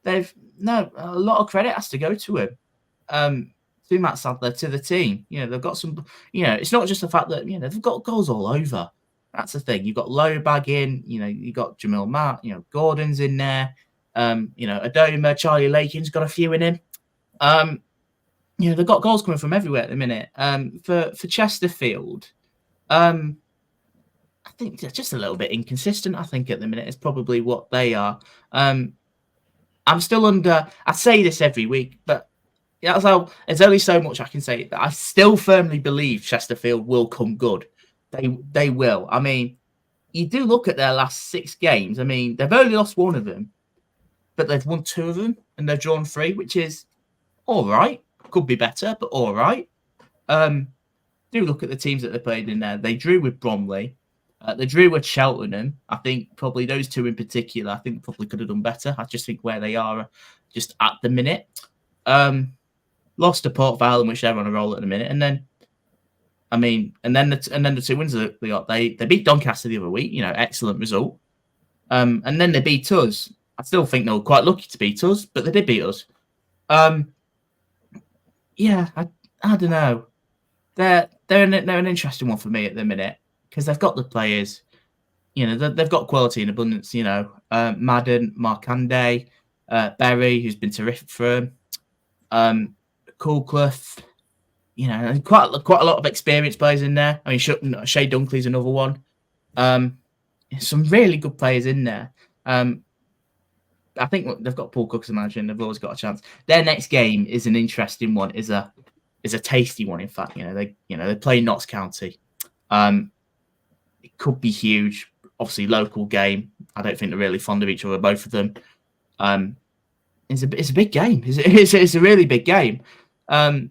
a lot of credit has to go to him. To Matt Sadler, to the team. They've got some, it's not just the fact that, they've got goals all over. That's the thing. You've got Lowe in, you've got Jamil Matt, Gordon's in there, Adoma, Charlie Lakin's got a few in him. They've got goals coming from everywhere at the minute. For Chesterfield, I think they're just a little bit inconsistent, I think, at the minute is probably what they are. I'm still under, I say this every week, but there's only so much I can say. I still firmly believe Chesterfield will come good. They will. I mean, you do look at their last 6 games. I mean, they've only lost 1 of them, but they've won 2 of them and they've drawn 3, which is all right. Could be better, but all right. Do look at the teams that they played in there. They drew with Bromley. They drew with Cheltenham. I think probably those 2 in particular, I think probably could have done better. I just think where they are just at the minute. Lost to Port Vale, in which they're on a roll at the minute. And then I mean, and then the 2 wins that they got, they beat Doncaster the other week. Excellent result. And then they beat us. I still think they were quite lucky to beat us, but they did beat us. Yeah, I don't know. They're an interesting one for me at the minute because they've got the players. They've got quality in abundance. Madden, Markande, Berry, who's been terrific for them. Coolclough, quite a lot of experienced players in there. I mean, Shea Dunkley's another one. Some really good players in there. I think they've got Paul Cook as a manager, and they've always got a chance. Their next game is an interesting one. Is a tasty one. In fact, they play Notts County. It could be huge. Obviously, local game. I don't think they're really fond of each other, both of them. It's a big game. It's a really big game. And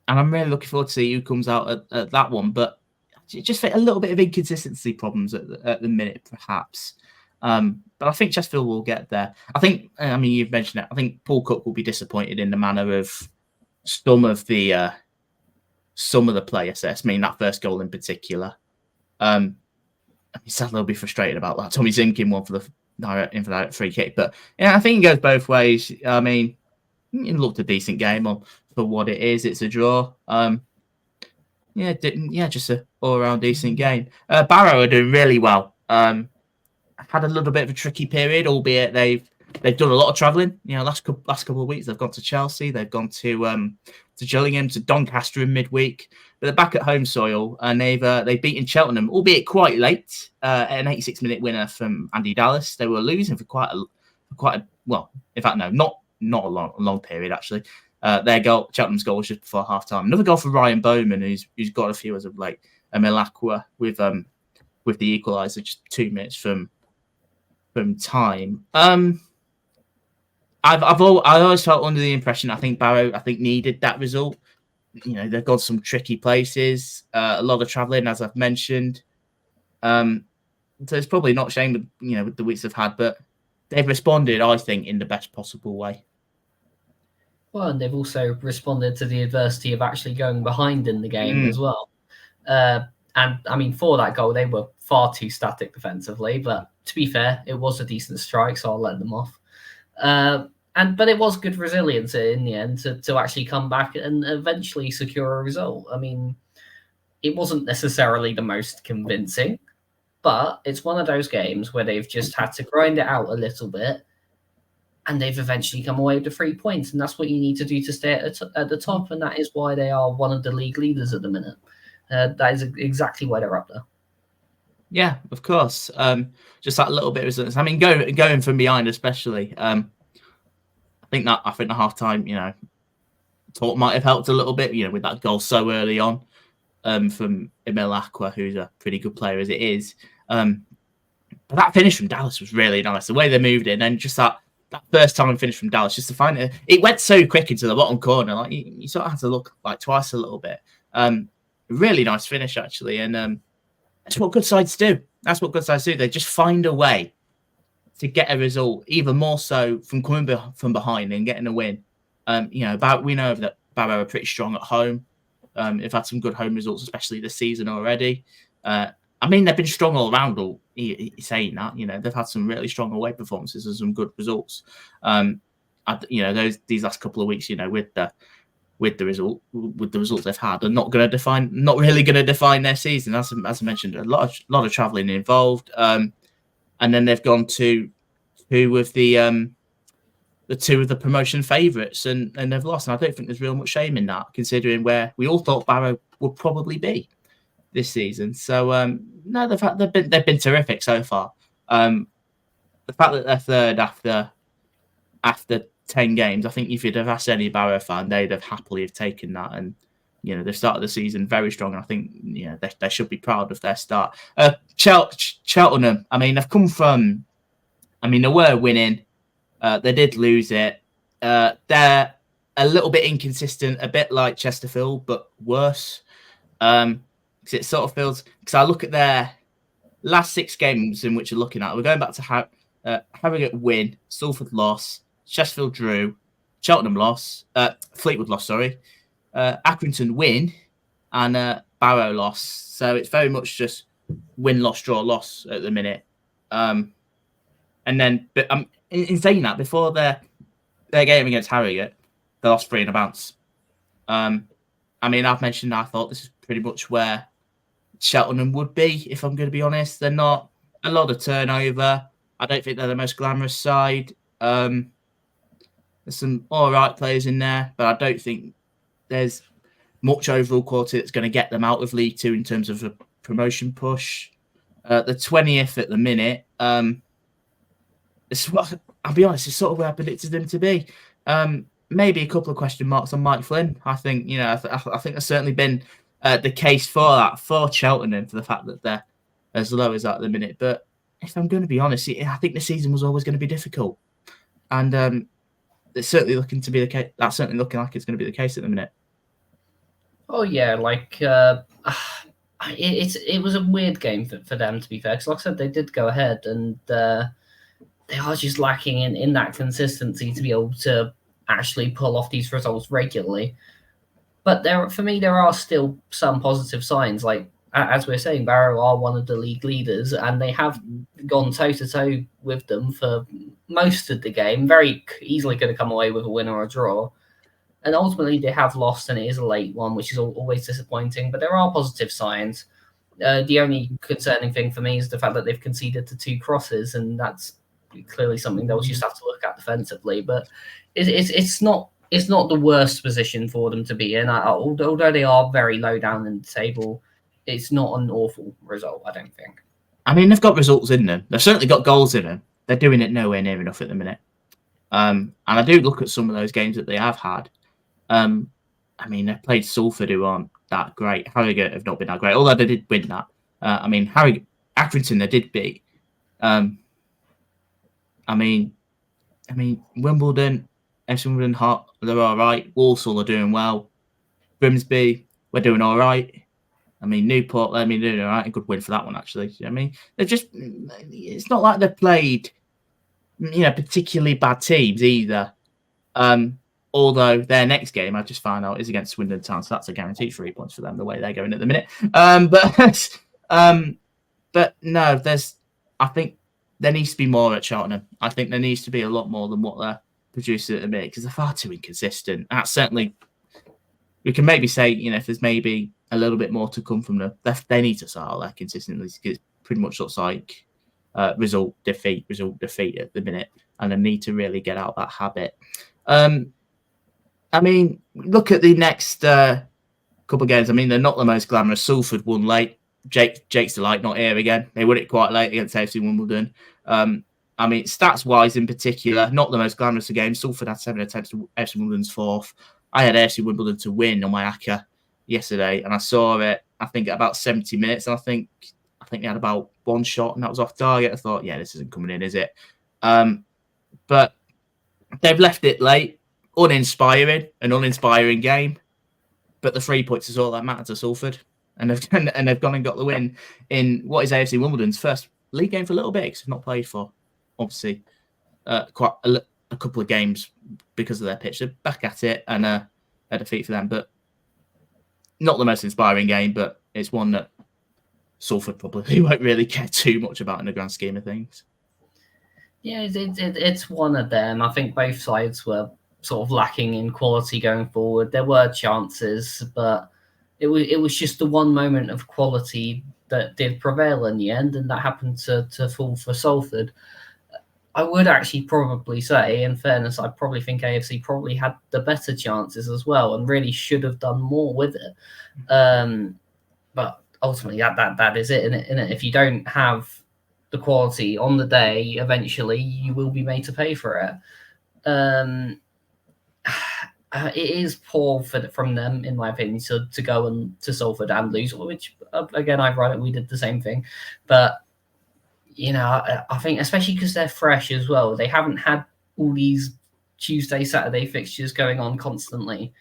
I'm really looking forward to see who comes out at that one. But just a little bit of inconsistency problems at the minute, perhaps. But I think Chesterfield will get there. You've mentioned it. I think Paul Cook will be disappointed in the manner of some of the play assess. I mean, that first goal in particular. Sadly, he'll be frustrated about that. Tommy Zinkin won for the direct free kick. But yeah, I think it goes both ways. I mean, it looked a decent game for what it is. It's a draw. Just an all-around decent game. Barrow are doing really well. Had a little bit of a tricky period, albeit they've done a lot of travelling. Last couple of weeks they've gone to Chelsea, they've gone to Gillingham, to Doncaster in midweek, but they're back at home soil and they've beaten Cheltenham, albeit quite late, an 86-minute winner from Andy Dallas. They were losing for quite a well, in fact, no, not a long period actually. Cheltenham's goal was just before half time. Another goal for Ryan Bowman, who's got a few as of late. Milakwa with the equaliser just 2 minutes from time. I always felt under the impression I think Barrow needed that result. They've got some tricky places, a lot of travelling, as I've mentioned. So it's probably not a shame with the weeks they've had, but they've responded, I think, in the best possible way. Well, and they've also responded to the adversity of actually going behind in the game as well. And I mean, for that goal, they were far too static defensively. But to be fair, it was a decent strike, so I'll let them off. But it was good resilience in the end to actually come back and eventually secure a result. I mean, it wasn't necessarily the most convincing, but it's one of those games where they've just had to grind it out a little bit, and they've eventually come away with the 3 points, and that's what you need to do to stay at the top, and that is why they are one of the league leaders at the minute. That is exactly why they're up there. Yeah, of course. Just that little bit of resilience. I mean, going from behind, especially. I think the halftime, talk might have helped a little bit. With that goal so early on, from Milakwa, who's a pretty good player as it is. But that finish from Dallas was really nice. The way they moved in, and just that first time finish from Dallas, just to find it went so quick into the bottom corner. Like you sort of had to look like twice a little bit. Really nice finish actually, and that's what good sides do. They just find a way to get a result, even more so from coming from behind and getting a win. We know that Barrow are pretty strong at home. They've had some good home results, especially this season already. They've been strong all around. Saying that, they've had some really strong away performances and some good results. These last couple of weeks, with the results they've had, are not really going to define their season. As I mentioned, a lot of travelling involved. And then they've gone to two of the promotion favourites, and they've lost. And I don't think there's real much shame in that, considering where we all thought Barrow would probably be this season. So no, they've been terrific so far. The fact that they're third after 10 games, I think if you'd have asked any Barrow fan, they'd have happily have taken that. And they've started the season very strong. And I think they should be proud of their start. Cheltenham, they've come from. They were winning. They did lose it. They're a little bit inconsistent, a bit like Chesterfield, but worse. Because it sort of feels. Because I look at their last 6 games in which you're looking at. We're going back to Harrogate win, Salford loss, Chesterfield drew, Cheltenham loss, Fleetwood loss. Sorry, Accrington win, and Barrow loss. So it's very much just win, loss, draw, loss at the minute. And then, but in saying that, before their game against Harrogate, they lost 3 in a bounce. I mean, I've mentioned I thought this is pretty much where Cheltenham would be, if I'm going to be honest. They're not a lot of turnover. I don't think they're the most glamorous side. There's some all right players in there, but I don't think there's much overall quality that's going to get them out of League Two in terms of a promotion push. The 20th at the minute. It's what, I'll be honest, it's sort of where I predicted them to be. Maybe a couple of question marks on Mike Flynn. I think, I think there's certainly been the case for that, for Cheltenham, for the fact that they're as low as that at the minute. But if I'm going to be honest, I think the season was always going to be difficult. And it's certainly looking to be the case. That's certainly looking like it's going to be the case at the minute. Oh, yeah, it was a weird game for them, to be fair. Because like I said, they did go ahead and they are just lacking in that consistency to be able to actually pull off these results regularly. But for me, there are still some positive signs. Like, as we're saying, Barrow are one of the league leaders, and they have gone toe-to-toe with them for most of the game. Very easily could have come away with a win or a draw. And ultimately, they have lost, and it is a late one, which is always disappointing. But there are positive signs. The only concerning thing for me is the fact that they've conceded to 2 crosses, and that's clearly something they'll just have to look at defensively. But it's not the worst position for them to be in. Although they are very low down in the table, it's not an awful result, I don't think. I mean, they've got results in them. They've certainly got goals in them. They're doing it nowhere near enough at the minute. And I do look at some of those games that they have had. I mean, they've played Salford, who aren't that great. Harrogate have not been that great, although they did win that. I mean, Accrington, they did beat. I mean, Wimbledon, AFC Wimbledon, they're all right. Walsall are doing well. Grimsby, we're doing all right. I mean, Newport, they're doing all right. A good win for that one, actually. I mean, it's not like they've played, particularly bad teams either. Although their next game, I just found out, is against Swindon Town, so that's a guaranteed 3 points for them, the way they're going at the minute. But no, I think there needs to be more at Cheltenham. I think there needs to be a lot more than what they're producing at the minute, because they're far too inconsistent. That's certainly, we can maybe say, if there's maybe a little bit more to come from them, they need to start out that consistently, because it pretty much looks like result, defeat at the minute, and they need to really get out that habit. I mean, look at the next couple of games. I mean, they're not the most glamorous. Salford won late. Jake's Delight not here again. They won it quite late against AFC Wimbledon. I mean, stats-wise in particular, not the most glamorous of games. Salford had 7 attempts to AFC Wimbledon's 4th. I had AFC Wimbledon to win on my ACCA yesterday, and I saw it, I think, at about 70 minutes, and I think they had about 1 shot, and that was off target. I thought, yeah, this isn't coming in, is it? But they've left it late. An uninspiring game, but the 3 points is all that matters to Salford, and they've gone and got the win in what is AFC Wimbledon's first league game for a little bit, because they've not played for obviously quite a couple of games because of their pitch. They're back at it, and a defeat for them, but not the most inspiring game, but it's one that Salford probably won't really care too much about in the grand scheme of things. Yeah, it's one of them. I think both sides were sort of lacking in quality going forward. There were chances, but it was just the one moment of quality that did prevail in the end, and that happened to fall for Salford. I would actually probably say, in fairness, I probably think AFC probably had the better chances as well, and really should have done more with it. But ultimately, that is it, innit? If you don't have the quality on the day, eventually you will be made to pay for it. It is poor from them, in my opinion, to go and to Salford and lose, which, again, I've read it, we did the same thing. But, I think, especially because they're fresh as well, they haven't had all these Tuesday, Saturday fixtures going on constantly.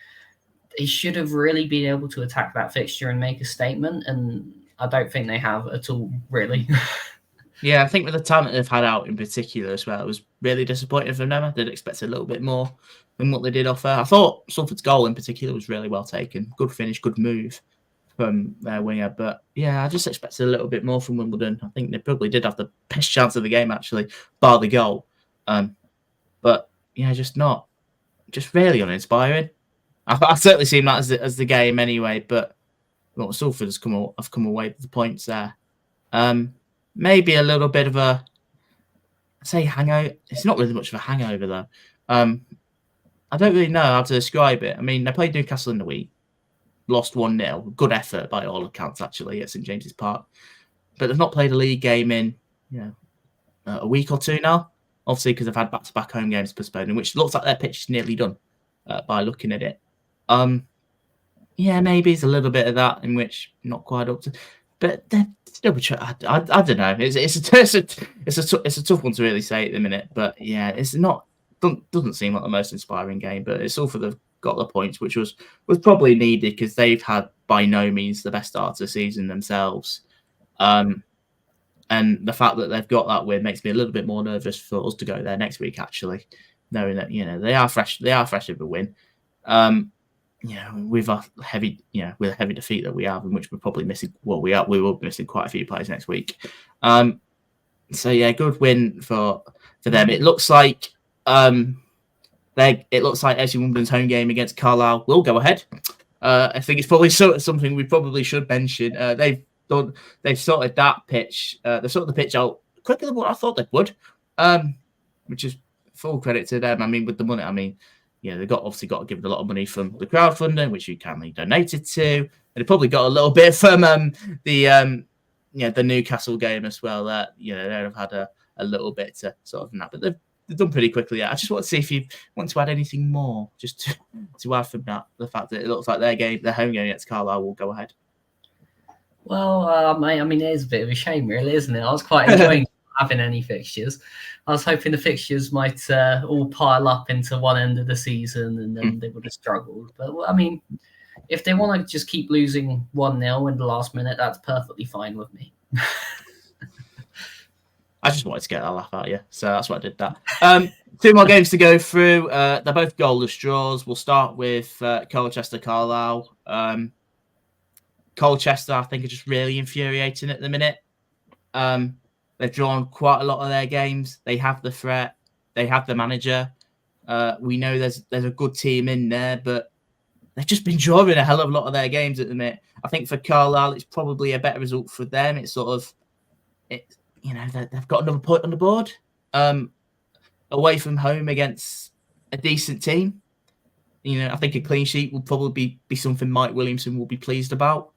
They should have really been able to attack that fixture and make a statement, and I don't think they have at all, really. Yeah, I think with the talent they've had out in particular as well, it was really disappointing for them. I did expect a little bit more than what they did offer. I thought Salford's goal in particular was really well taken. Good finish, good move. from their winger. But yeah, I just expected a little bit more from Wimbledon. I think they probably did have the best chance of the game, actually, bar the goal. But yeah, just really uninspiring. I've certainly seen that as the game anyway. But Salford have come away with the points there. Maybe a little bit of a, I say hangover. It's not really much of a hangover though. I don't really know how to describe it. I mean, they played Newcastle in the week, lost 1-0. Good effort by all accounts, actually, at St James's Park. But they've not played a league game in a week or two now. Obviously, because they've had back-to-back home games postponed, which looks like their pitch is nearly done by looking at it. Yeah, maybe it's a little bit of that in which not quite up to, but they're still. I don't know. It's a tough one to really say at the minute. But yeah, it's not. Doesn't seem like the most inspiring game, but it's all for the got the points, which was probably needed because they've had by no means the best start to the season themselves. And the fact that they've got that win makes me a little bit more nervous for us to go there next week, actually, knowing that they are fresh of a win. With a heavy defeat that we have, in which we're probably missing. Well, we will be missing quite a few players next week. So yeah, good win for them. It looks like AFC Wimbledon's home game against Carlisle will go ahead. I think it's probably something we probably should mention. They've sorted that pitch. They've sorted the pitch out quicker than what I thought they would, which is full credit to them. I mean, with the money, they've obviously got to give it a lot of money from the crowdfunding, which you kindly donated to, and they probably got a little bit from the Newcastle game as well. That they'd have had a little bit to sort of that, but they've done pretty quickly. I just want to see if you want to add anything more, just to add from that, the fact that it looks like their home game against Carlisle will go ahead. Well, I mean, it is a bit of a shame, really, isn't it? I was quite enjoying having any fixtures. I was hoping the fixtures might all pile up into one end of the season and then they would have struggled. But, I mean, if they want to just keep losing 1-0 in the last minute, that's perfectly fine with me. I just wanted to get that laugh out of you, so that's why I did that. 2 more games to go through. They're both goalless draws. We'll start with Colchester, Carlisle. Colchester, I think, are just really infuriating at the minute. They've drawn quite a lot of their games. They have the threat. They have the manager. We know there's a good team in there, but they've just been drawing a hell of a lot of their games at the minute. I think for Carlisle, it's probably a better result for them. It's they've got another point on the board. Away from home against a decent team. I think a clean sheet will probably be something Mike Williamson will be pleased about.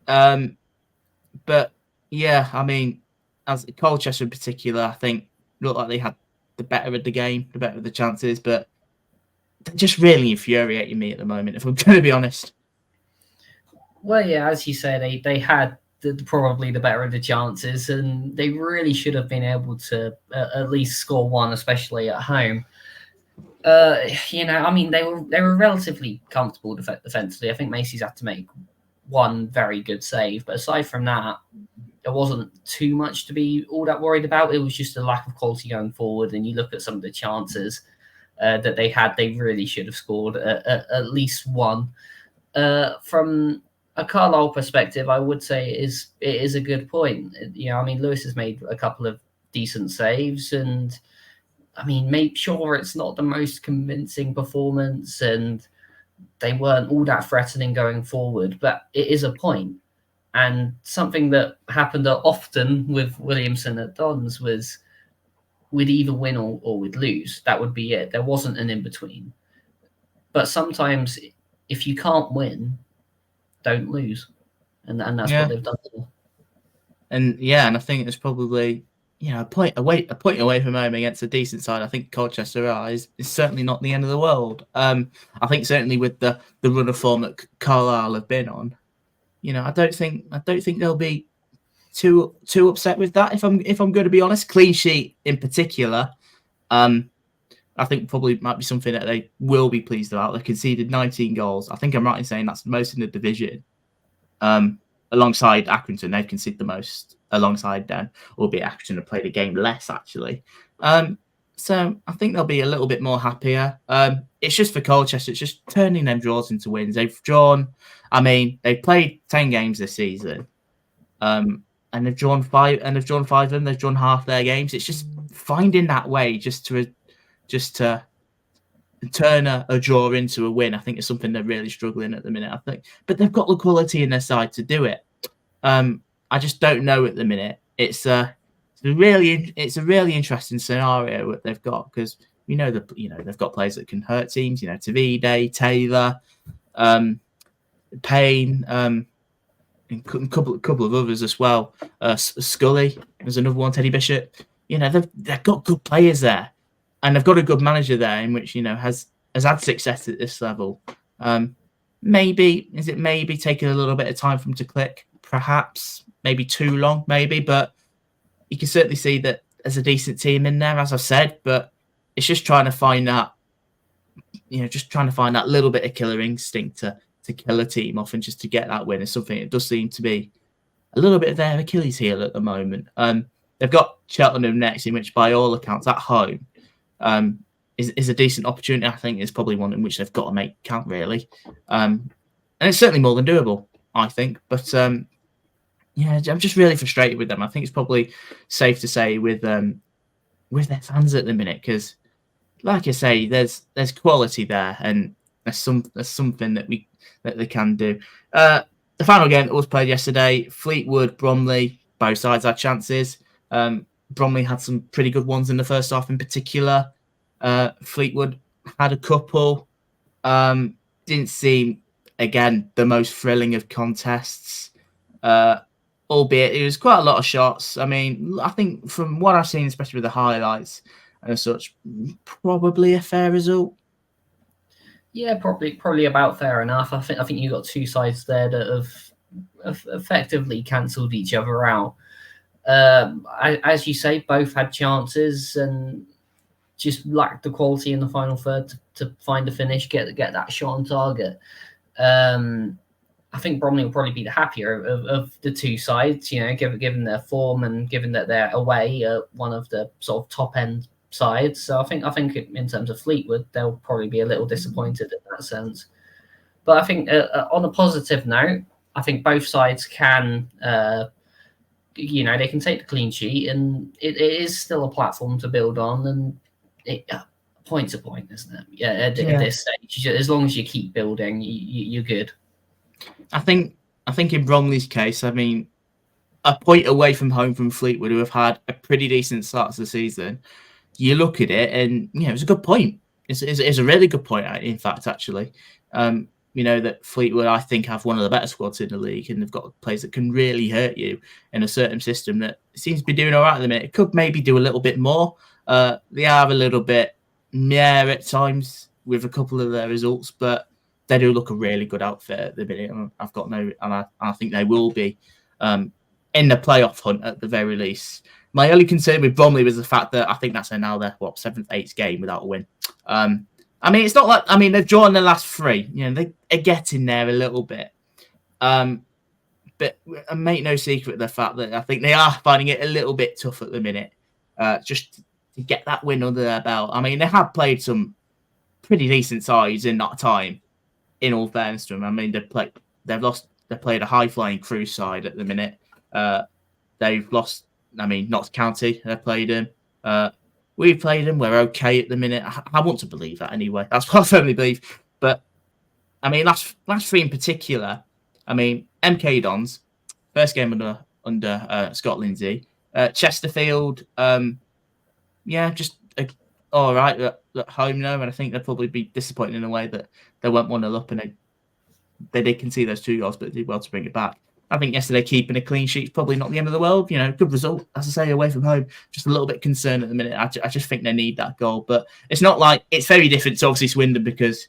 But yeah, I mean, as Colchester in particular, I think looked like they had the better of the game, the better of the chances, but they're just really infuriating me at the moment, if I'm going to be honest. Well, yeah, as you say, they had probably the better of the chances, and they really should have been able to at least score one, especially at home. I mean, they were relatively comfortable defensively. I think Macy's had to make one very good save, but aside from that, there wasn't too much to be all that worried about. It was just a lack of quality going forward, and you look at some of the chances that they had, they really should have scored at least one. From a Carlisle perspective, I would say it is a good point. I mean, Lewis has made a couple of decent saves, and I mean, make sure it's not the most convincing performance, and they weren't all that threatening going forward, but it is a point. And something that happened often with Williamson at Dons was we'd either win or we'd lose. That would be it. There wasn't an in-between. But sometimes if you can't win, don't lose. And that's what they've done. And I think it's probably a point away from home against a decent side. I think Colchester is certainly not the end of the world. I think certainly with the run of form that Carlisle have been on, I don't think they'll be too upset with that. If I'm going to be honest, clean sheet in particular, I think probably might be something that they will be pleased about. They conceded 19 goals. I think I'm right in saying that's the most in the division. Alongside Accrington, they've conceded the most alongside them, albeit Accrington have played a game less, actually. So I think they'll be a little bit more happier. It's just for Colchester, it's just turning them draws into wins. They've played 10 games this season. And they've drawn five of them. They've drawn half their games. It's just finding that way just to turn a draw into a win. I think is something they're really struggling at the minute. I think, but they've got the quality in their side to do it. I just don't know at the minute. It's a really interesting scenario that they've got because they've got players that can hurt teams. Tavide, Taylor, Payne, and a couple of others as well. Scully, there's another one. Teddy Bishop. They've got good players there, and they've got a good manager there, in which has had success at this level. Maybe taking a little bit of time for them to click, perhaps maybe too long, but you can certainly see that there's a decent team in there, as I've said. But it's just trying to find that, little bit of killer instinct to kill a team off and just to get that win is something. It does seem to be a little bit of their Achilles heel at the moment. They've got Cheltenham next, in which, by all accounts, at home, is a decent opportunity. I think it's probably one in which they've got to make count, really. And it's certainly more than doable, I think. But I'm just really frustrated with them. I think it's probably safe to say with their fans at the minute, because, like I say, there's quality there, and there's something that they can do. The final game that was played yesterday, Fleetwood, Bromley, both sides had chances. Bromley had some pretty good ones in the first half in particular. Fleetwood had a couple. Didn't seem, again, the most thrilling of contests. Albeit it was quite a lot of shots. I mean, I think from what I've seen, especially with the highlights and such, probably a fair result. Yeah, probably about fair enough. I think you got two sides there that have effectively cancelled each other out. As you say, both had chances and just lacked the quality in the final third to find a finish, get that shot on target. I think Bromley will probably be the happier of the two sides, given their form and given that they're away at one of the sort of top end sides. So I think in terms of Fleetwood, they'll probably be a little disappointed in that sense. But I think on a positive note, I think both sides can, they can take the clean sheet, and it is still a platform to build on, and point to point, isn't it? At this stage, as long as you keep building, you're good. I think in Bromley's case, I mean, a point away from home from Fleetwood, who have had a pretty decent start to the season, you look at it and, it's a good point. It's a really good point, in fact, actually. That Fleetwood, I think, have one of the better squads in the league, and they've got players that can really hurt you in a certain system that seems to be doing all right at the minute. It could maybe do a little bit more. They are a little bit meh at times with a couple of their results, but they do look a really good outfit at the minute. I think they will be in the playoff hunt at the very least. My only concern with Bromley was the fact that I think that's now their 7th, 8th game without a win. It's not like they've drawn the last 3. They are getting there a little bit. But I make no secret of the fact that I think they are finding it a little bit tough at the minute, just to get that win under their belt. They have played some pretty decent sides in that time. In all fairness to them, they've played a high-flying Crewe side at the minute. They've lost, Notts County, they've played them. We've played them, we're okay at the minute. I want to believe that anyway. That's what I firmly believe. But, last 3 in particular, MK Dons, first game under Scott Lindsey. Chesterfield, just all right at home now, and I think they'll probably be disappointed in a way that they went 1-0 up, and they did concede those 2 goals, but did well to bring it back. I think yesterday keeping a clean sheet is probably not the end of the world. Good result, as I say, away from home. Just a little bit concerned at the minute. I just think they need that goal, but it's not like it's very different to obviously Swindon because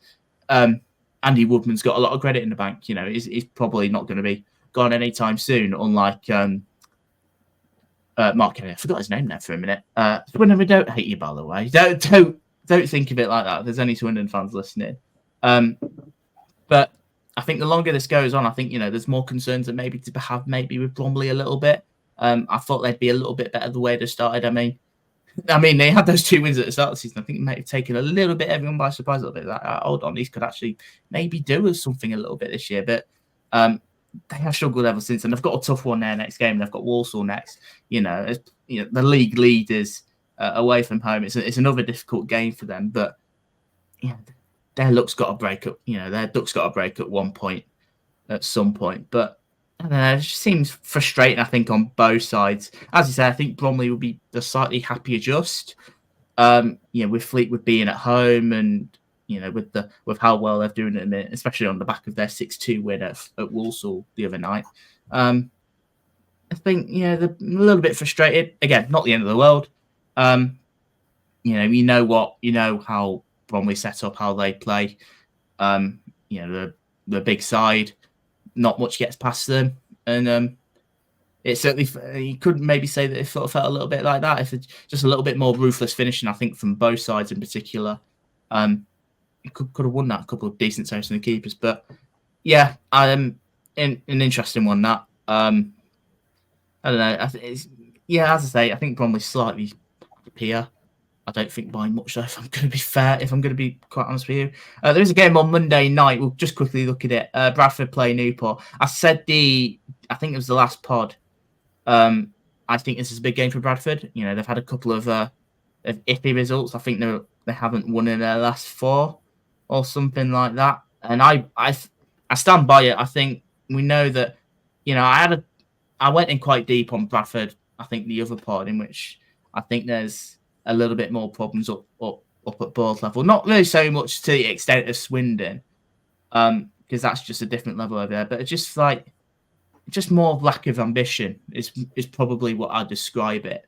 Andy Woodman's got a lot of credit in the bank. He's probably not going to be gone anytime soon, unlike Mark Kenny. I forgot his name there for a minute. Swindon, we don't hate you, by the way. Don't think of it like that. There's only Swindon fans listening. But I think the longer this goes on, I think there's more concerns that maybe with Bromley a little bit. I thought they'd be a little bit better the way they started. I mean, they had those 2 wins at the start of the season. I think it might have taken a little bit everyone by surprise a little bit. Like, hold on, these could actually maybe do us something a little bit this year. But they have struggled ever since, and they've got a tough one there next game. They've got Walsall next. The league leaders away from home. It's another difficult game for them. But their luck's got to break up. Their duck's got to break at one point, at some point. But I don't know, it just seems frustrating, I think, on both sides. As you say, I think Bromley will be the slightly happier just. With Fleetwood being at home and with how well they're doing it, especially on the back of their 6-2 win at Walsall the other night. I think they're a little bit frustrated. Again, not the end of the world. You know how Bromley set up, how they play. The big side. Not much gets past them, and it certainly you could maybe say that it sort of felt a little bit like that. If it's just a little bit more ruthless finishing, I think from both sides in particular, it could have won that. A couple of decent saves from the keepers, but yeah, an interesting one that. I don't know. As I say, I think Bromley's slightly happier. I don't think by much, though, if I'm going to be fair, if I'm going to be quite honest with you. There is a game on Monday night. We'll just quickly look at it. Bradford play Newport. I said I think it was the last pod. I think this is a big game for Bradford. They've had a couple of iffy results. I think they haven't won in their last 4 or something like that. And I stand by it. I think we know that, I went in quite deep on Bradford. I think the other pod in which I think there's a little bit more problems up at board level. Not really so much to the extent of Swindon, because that's just a different level over there. But it's just more of lack of ambition is probably what I'd describe it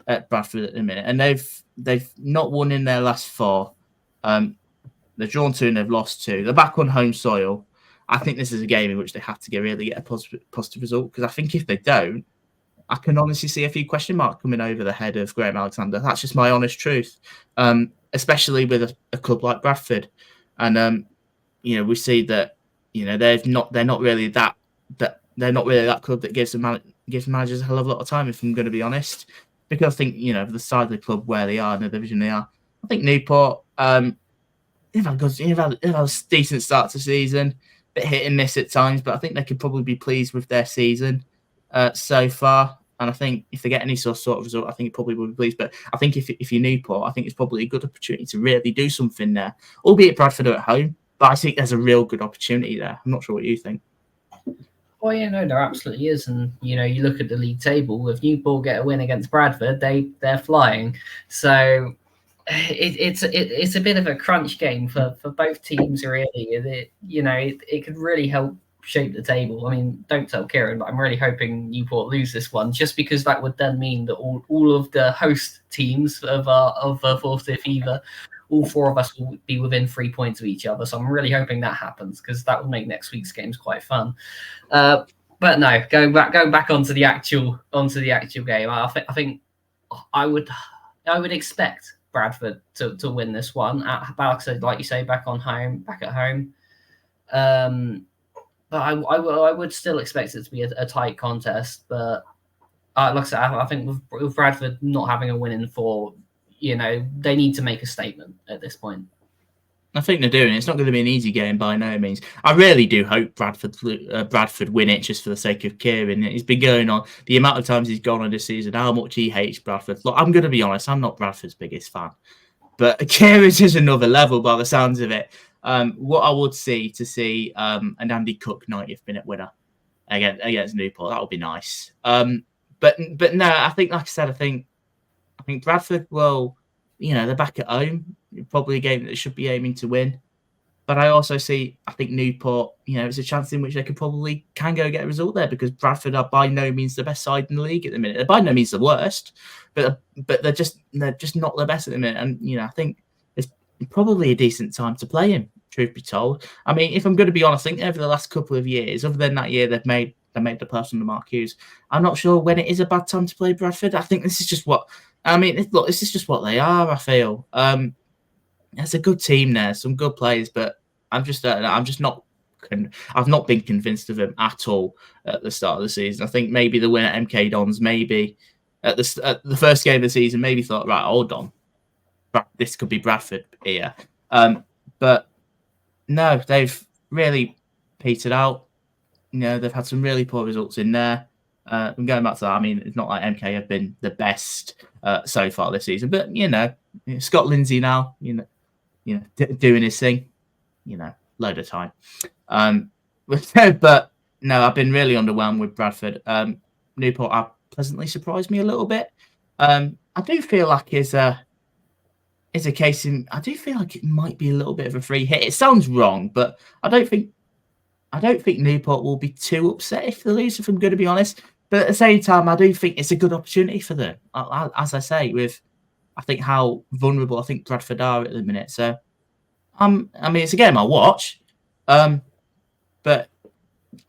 at Bradford at the minute. And they've not won in their last 4. They've drawn 2 and they've lost 2. They're back on home soil. I think this is a game in which they have to really get a positive result, because I think if they don't, I can honestly see a few question marks coming over the head of Crewe Alexandra. That's just my honest truth, especially with a club like Bradford. And we see that they're not really that club that gives managers a hell of a lot of time. If I'm going to be honest, because I think the side of the club where they are in the division they are. I think Newport they've had a decent start to the season, bit hit and miss at times, but I think they could probably be pleased with their season so far. And I think if they get any sort of result, I think it probably will be pleased. But I think if you're Newport, I think it's probably a good opportunity to really do something there, albeit Bradford are at home. But I think there's a real good opportunity there. I'm not sure what you think. Well, there absolutely is. And, you look at the league table, if Newport get a win against Bradford, they're flying. So it's a bit of a crunch game for both teams, really. It could really help shape the table. I mean, don't tell Kieran, but I'm really hoping Newport lose this one, just because that would then mean that all of the host teams of fourth tier fever, all 4 of us will be within 3 points of each other. So I'm really hoping that happens, because that will make next week's games quite fun. But no, going back onto the actual game, I think I would expect Bradford to win this one like you say, back at home. But I would still expect it to be a tight contest. But like I said, I think with Bradford not having a win in 4, they need to make a statement at this point. I think they're doing it. It's not going to be an easy game by no means. I really do hope Bradford win it just for the sake of Kieran. He's been going on the amount of times he's gone on this season, how much he hates Bradford. Look, I'm going to be honest, I'm not Bradford's biggest fan. But Kieran's is another level by the sounds of it. What I would see an Andy Cook 90th minute winner against Newport, that would be nice. But no, I think, like I said, I think Bradford will, they're back at home. Probably a game that they should be aiming to win. But I also see, I think Newport, it's a chance in which they can go get a result there, because Bradford are by no means the best side in the league at the minute. They're by no means the worst, but they're just not the best at the minute. And I think it's probably a decent time to play him, truth be told. I mean, if I'm going to be honest, I think over the last couple of years, other than that year they made the pass on the Marquise, I'm not sure when it is a bad time to play Bradford. I think this is just what this is just what they are. I feel. There's a good team there, some good players, but I've not been convinced of them at all at the start of the season. I think maybe the win at MK Dons maybe at the first game of the season, maybe thought, right, hold on, this could be Bradford here. But no, they've really petered out. They've had some really poor results in there. And going back to that, I mean, it's not like MK have been the best so far this season, but Scott Lindsey now, doing his thing, load of time. But no, I've been really underwhelmed with Bradford. Newport have pleasantly surprised me a little bit. I do feel like it's a case in. I do feel like it might be a little bit of a free hit. It sounds wrong, but I don't think Newport will be too upset if they lose, if I'm going to be honest. But at the same time, I do think it's a good opportunity for them. As I say, with I think how vulnerable I think Bradford are at the minute. So, I mean, it's a game I'll watch, but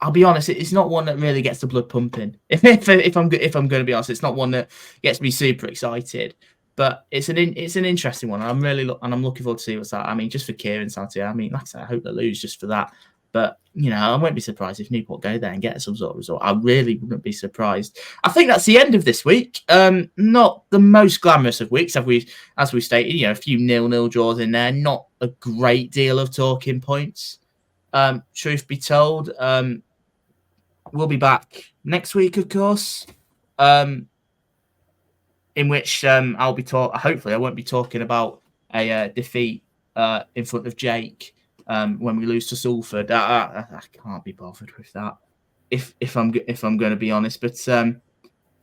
I'll be honest, it's not one that really gets the blood pumping. If I'm going to be honest, it's not one that gets me super excited. But it's an interesting one. I'm looking forward to see what's that. I mean, just for Kieran's sanity. I mean, like I said, I hope they lose just for that. But I won't be surprised if Newport go there and get some sort of result. I really wouldn't be surprised. I think that's the end of this week. Not the most glamorous of weeks, as we stated. A few 0-0 draws in there. Not a great deal of talking points. Truth be told, we'll be back next week, of course. In which I'll be hopefully I won't be talking about a defeat in front of Jake when we lose to Salford. I can't be bothered with that if I'm going to be honest. But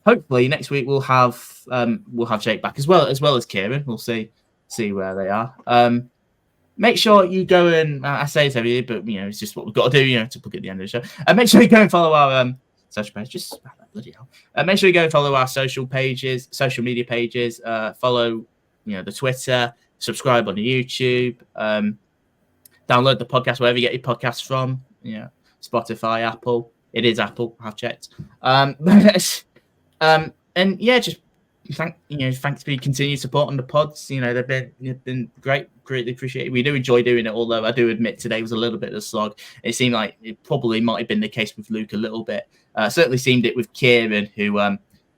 hopefully next week we'll have Jake back as well as Kieran. We'll see where they are. Make sure you go and I say this every year, but it's just what we've got to do. To plug at the end of the show. Make sure you go and follow our social page. Just bloody hell. Make sure you go and follow our social media pages. Follow the Twitter. Subscribe on the YouTube. Download the podcast wherever you get your podcasts from. Spotify, Apple. It is Apple. I've checked. And yeah, just thanks for your continued support on the pods. They've been great, greatly appreciated. We do enjoy doing it, although I do admit today was a little bit of a slog. It seemed like it probably might have been the case with Luke a little bit. Certainly seemed it with Kieran, who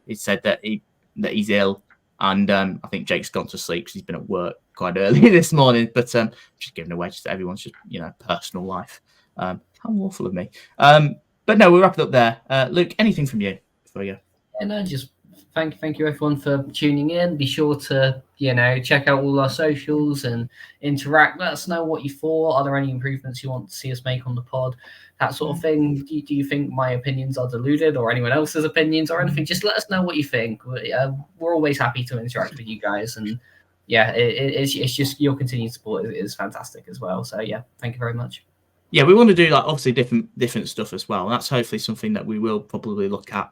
he said that he's ill, and I think Jake's gone to sleep because he's been at work quite early this morning. But just giving away to everyone's just personal life. How awful of me. But no, we'll wrap it up there. Luke, anything from you before you go? Yeah, no, just thank you everyone for tuning in. Be sure to check out all our socials and interact. Let us know what you thought. Are there any improvements you want to see us make on the pod? That sort of thing. Do you think my opinions are diluted or anyone else's opinions or anything? Just let us know what you think. We're always happy to interact with you guys, and yeah, it's just your continued support is fantastic as well. So yeah, thank you very much. Yeah, we want to do obviously different stuff as well. And that's hopefully something that we will probably look at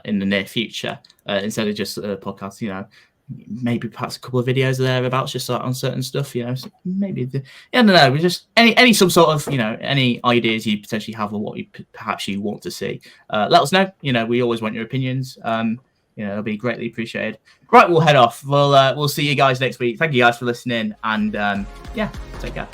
in the near future instead of just a podcast. Maybe perhaps a couple of videos thereabouts just on certain stuff. Maybe I don't know. We just any some sort of any ideas you potentially have or what you perhaps you want to see. Let us know. We always want your opinions. It'll be greatly appreciated. Right, we'll head off. We'll see you guys next week. Thank you guys for listening, and yeah, take care.